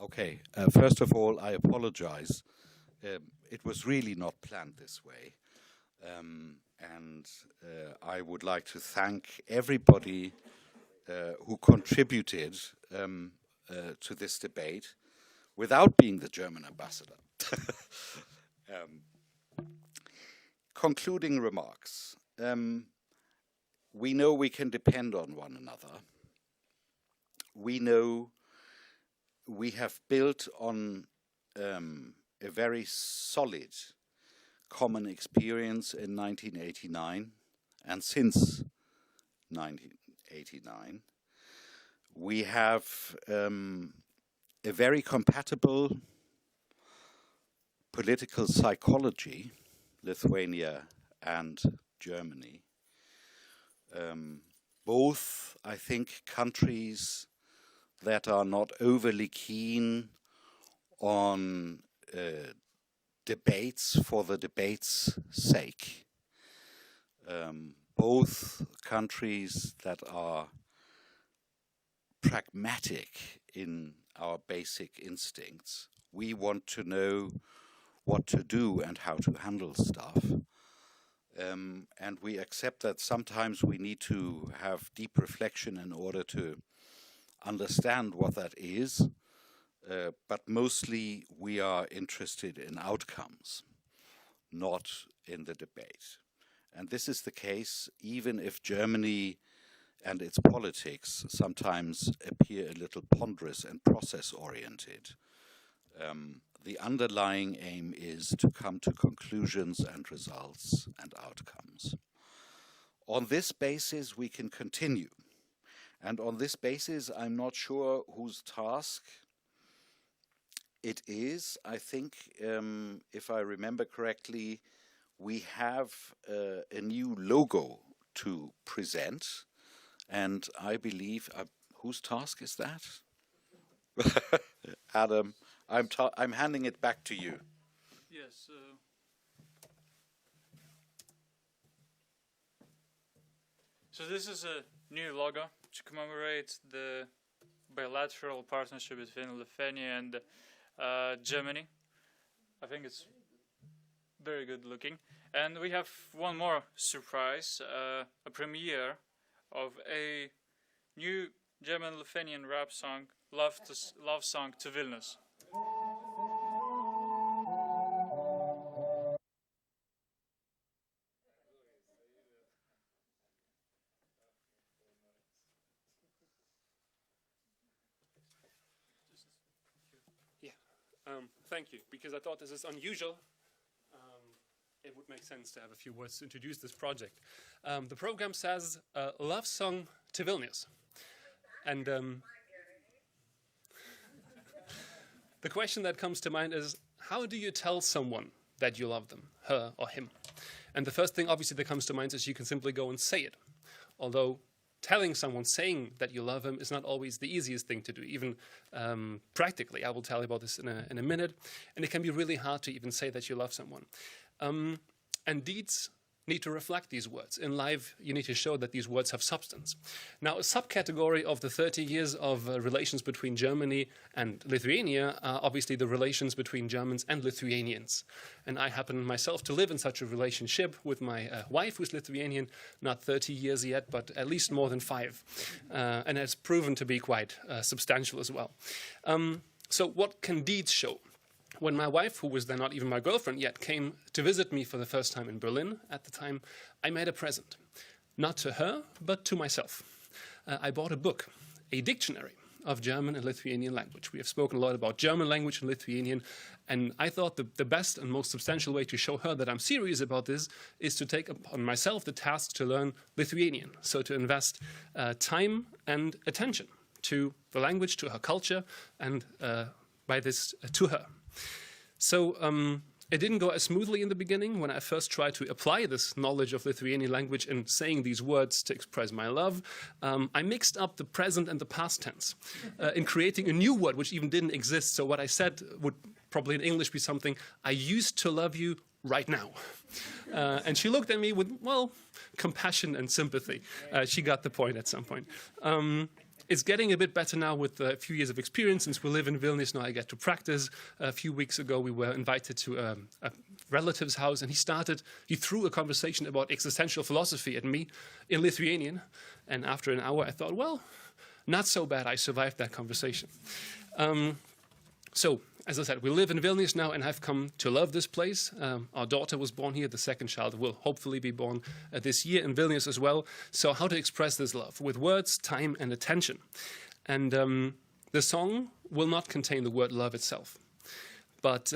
Okay, first of all, I apologize. It was really not planned this way. And I would like to thank everybody who contributed to this debate without being the German ambassador. Concluding remarks. We know we can depend on one another. We know we have built on a very solid common experience in 1989 and since 1989. We have a very compatible political psychology, Lithuania and Germany. Both, I think, countries that are not overly keen on debates for the debate's sake. Both countries that are pragmatic in our basic instincts. We want to know what to do and how to handle stuff. And we accept that sometimes we need to have deep reflection in order to understand what that is. But mostly we are interested in outcomes, not in the debate. And this is the case even if Germany and its politics sometimes appear a little ponderous and process-oriented. The underlying aim is to come to conclusions and results and outcomes. On this basis, we can continue. And on this basis, I'm not sure whose task it is. I think, if I remember correctly, we have a new logo to present. And I believe, whose task is that? Adam, I'm handing it back to you. Yes. So this is a new logo to commemorate the bilateral partnership between Lithuania and Germany. I think it's very good looking. And we have one more surprise, a premiere of a new German-Lithuanian rap song, Love Song to Vilnius. Yeah, thank you, because I thought this is unusual. It would make sense to have a few words to introduce this project. The program says Love Song to Vilnius. And the question that comes to mind is, how do you tell someone that you love them, her or him? And the first thing obviously that comes to mind is you can simply go and say it. Although telling someone, saying that you love him is not always the easiest thing to do, even practically. I will tell you about this in a minute. And it can be really hard to even say that you love someone. And deeds need to reflect these words. In life, you need to show that these words have substance. Now, a subcategory of the 30 years of relations between Germany and Lithuania are obviously the relations between Germans and Lithuanians. And I happen myself to live in such a relationship with my wife, who's Lithuanian, not 30 years yet, but at least more than 5. And it's proven to be quite substantial as well. So what can deeds show? When my wife, who was then not even my girlfriend yet, came to visit me for the first time in Berlin at the time, I made a present. Not to her, but to myself. I bought a book, a dictionary of German and Lithuanian language. We have spoken a lot about German language and Lithuanian, and I thought the best and most substantial way to show her that I'm serious about this is to take upon myself the task to learn Lithuanian. So to invest time and attention to the language, to her culture, and by this to her. So it didn't go as smoothly in the beginning when I first tried to apply this knowledge of Lithuanian language and saying these words to express my love. I mixed up the present and the past tense in creating a new word which even didn't exist. So what I said would probably in English be something, I used to love you right now. And she looked at me with, well, compassion and sympathy. She got the point at some point. It's getting a bit better now with a few years of experience. Since we live in Vilnius now, I get to practice. A few weeks ago, we were invited to a relative's house, and he threw a conversation about existential philosophy at me in Lithuanian. And after an hour, I thought, well, not so bad. I survived that conversation. So, as I said, we live in Vilnius now, and I've come to love this place. Our daughter was born here. The second child will hopefully be born this year in Vilnius as well. So how to express this love? With words, time, and attention. And the song will not contain the word love itself. But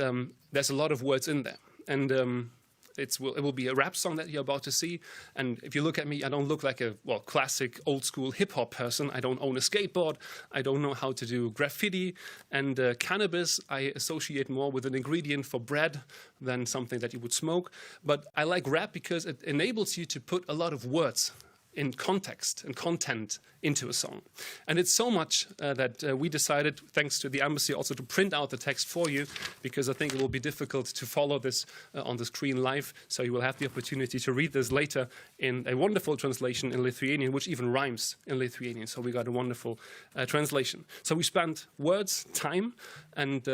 there's a lot of words in there. And it will be a rap song that you're about to see. And if you look at me, I don't look like a classic old school hip hop person. I don't own a skateboard. I don't know how to do graffiti. And cannabis, I associate more with an ingredient for bread than something that you would smoke. But I like rap because it enables you to put a lot of words in context and content into a song. And it's so much that we decided, thanks to the embassy, also to print out the text for you, because I think it will be difficult to follow this on the screen live. So you will have the opportunity to read this later in a wonderful translation in Lithuanian, which even rhymes in Lithuanian. So we got a wonderful translation. So we spent words, time, and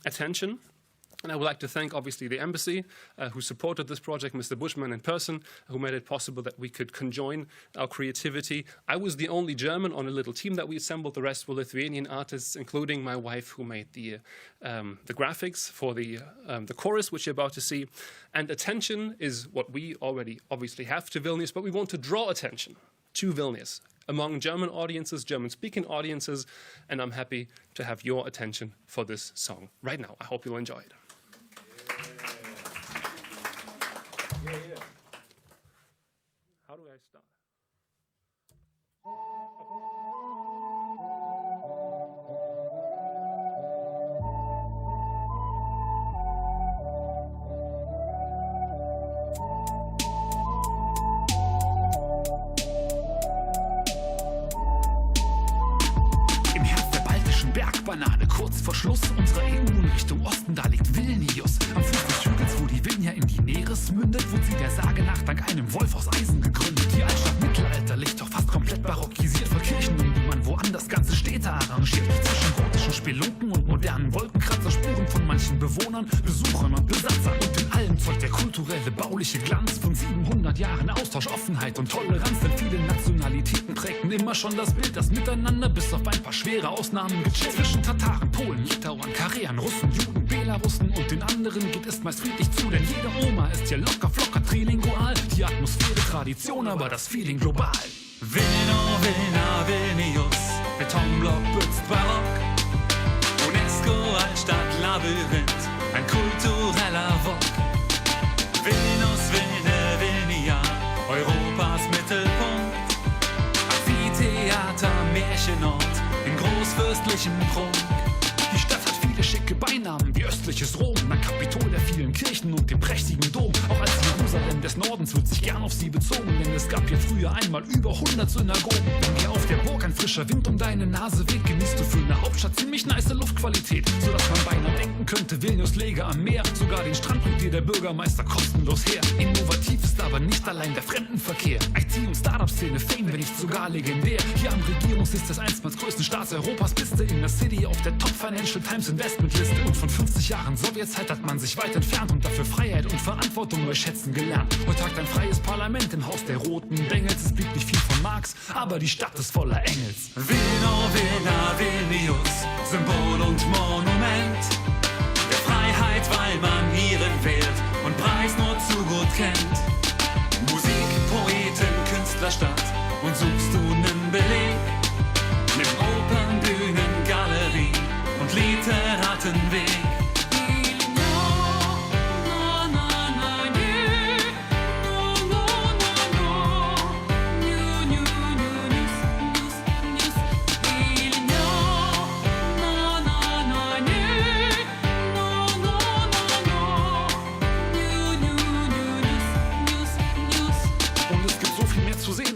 attention. And I would like to thank, obviously, the embassy who supported this project, Mr. Bushman in person, who made it possible that we could conjoin our creativity. I was the only German on a little team that we assembled. The rest were Lithuanian artists, including my wife, who made the graphics for the chorus, which you're about to see. And attention is what we already obviously have to Vilnius, but we want to draw attention to Vilnius among German audiences, German-speaking audiences, and I'm happy to have your attention for this song right now. I hope you'll enjoy it. How do I start? Im Herz der baltischen Bergbanane, kurz vor Schluss unserer EU in Richtung Osten, da liegt Vilnius. Am Fuß des Hügels, wo die Vilnia in die Neres mündet, wurde sie der Sage nach dank einem Wolf aus Eisen gegründet. Die Altstadt mittelalterlich, doch fast komplett barockisiert, voll Kirchen, um die man woanders ganze Städte arrangiert. Zwischen gotischen Spelunken und modernen Wolkenkratzer, Spuren von manchen Bewohnern, Besuchern und Besatzern. Und in allem zeugt der kulturelle, bauliche Glanz von 700 Jahren Austausch, Offenheit und Toleranz. Denn viele Nationalitäten prägten immer schon das Bild, das Miteinander bis auf ein paar schwere Ausnahmen gechillt. Zwischen Tataren, Polen, Litauern, Karelen, Russen, Juden, Belarussen und den anderen geht es meist friedlich zu, denn jede Oma ist hier locker, flocker, trilingual. Die Atmosphäre Tradition, aber das Feeling global. Vilno, Vilna, Vilnius, Betonblock putzt barock. UNESCO, Altstadt, Labyrinth, ein kultureller Wok. Vilnius, Vilne, Vilnia, Europas Mittelpunkt. Amphitheater, Märchenort, in großfürstlichem Prunk. Die Stadt hat viel viele schicke Beinamen wie östliches Rom, ein Kapitol der vielen Kirchen und dem prächtigen Dom. Auch als Jerusalem des Nordens wird sich gern auf sie bezogen, denn es gab hier früher einmal über 100 Synagogen. Wenn dir auf der Burg ein frischer Wind um deine Nase weht, genießt du für eine Hauptstadt ziemlich nice Luftqualität, sodass man beinahe denken könnte, Vilnius läge am Meer. Sogar den Strand bringt dir der Bürgermeister kostenlos her. Innovativ ist aber nicht allein der Fremdenverkehr. IT- und Startup-Szene, Fame, wenn nicht sogar legendär. Hier am Regierungssitz des einstmals größten Staats Europas bist du in der City auf der Top Financial Times Investmentliste. Und von 50 Jahren Sowjetzeit hat man sich weit entfernt und dafür Freiheit und Verantwortung neu schätzen gelernt. Heute tagt ein freies Parlament im Haus der roten Bengels. Es blieb nicht viel von Marx, aber die Stadt ist voller Engels. Vilno, Vilna, Vilnius, Symbol und Monument der Freiheit, weil man ihren Wert und Preis nur zu gut kennt. Musik, Poeten, Künstlerstadt, und suchst du nen Beleg? Nimm Opern, Bühnen, Galerie und Literatenweg.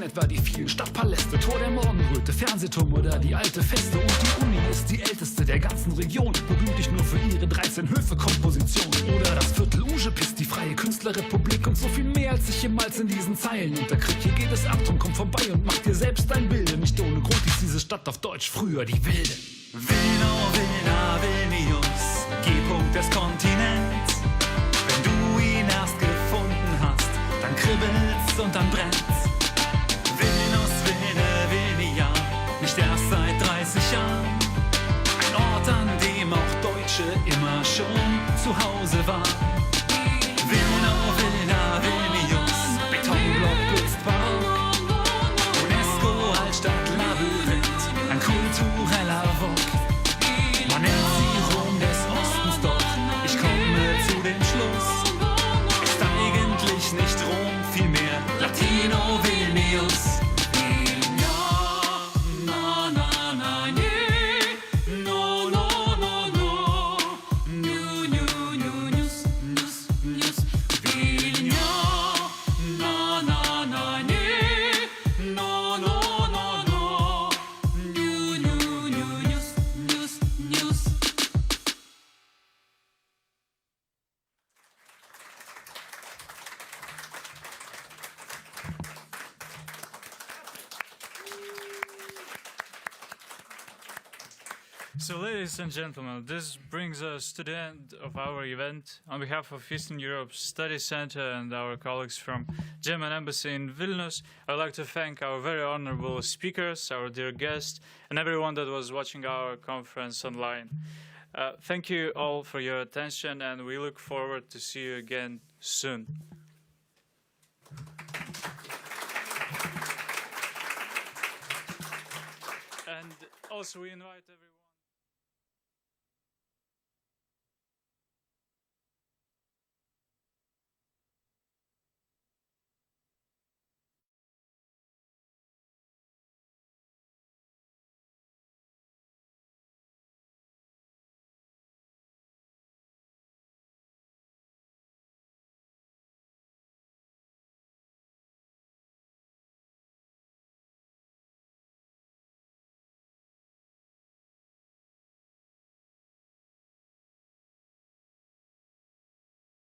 Etwa die vielen Stadtpaläste, Tor der Morgenröte, Fernsehturm oder die alte Feste. Und die Uni ist die älteste der ganzen Region, berühmt nicht nur für ihre 13 Höfe-Komposition. Oder das Viertel Užupis, die freie Künstlerrepublik und so viel mehr, als ich jemals in diesen Zeilen unterkrieg. Hier geht es ab, drum komm vorbei und mach dir selbst ein Bild. Nicht ohne Grund hieß diese Stadt auf Deutsch früher die Wilde. Vilno, Vilna, Vilnius, G-Punkt des Kontinents. Wenn du ihn erst gefunden hast, dann kribbelt's und dann brennt's. Vilnius, Vilne, Vilnia, nicht erst seit 30 Jahren. Ein Ort, an dem auch Deutsche immer schon zu Hause waren. Vilno, Vilna, Vilnius, Betonblock blitzt barock. UNESCO, Altstadt, Labyrinth, ein kultureller Wok. Man nennt sie Rom des Ostens, doch ich komme zu dem Schluss. Ist eigentlich nicht Rom, vielmehr Latino Vilnius. So, ladies and gentlemen, this brings us to the end of our event. On behalf of Eastern Europe Study Center and our colleagues from German Embassy in Vilnius, I'd like to thank our very honorable speakers, our dear guests, and everyone that was watching our conference online. Thank you all for your attention, and we look forward to see you again soon. And also we invite everyone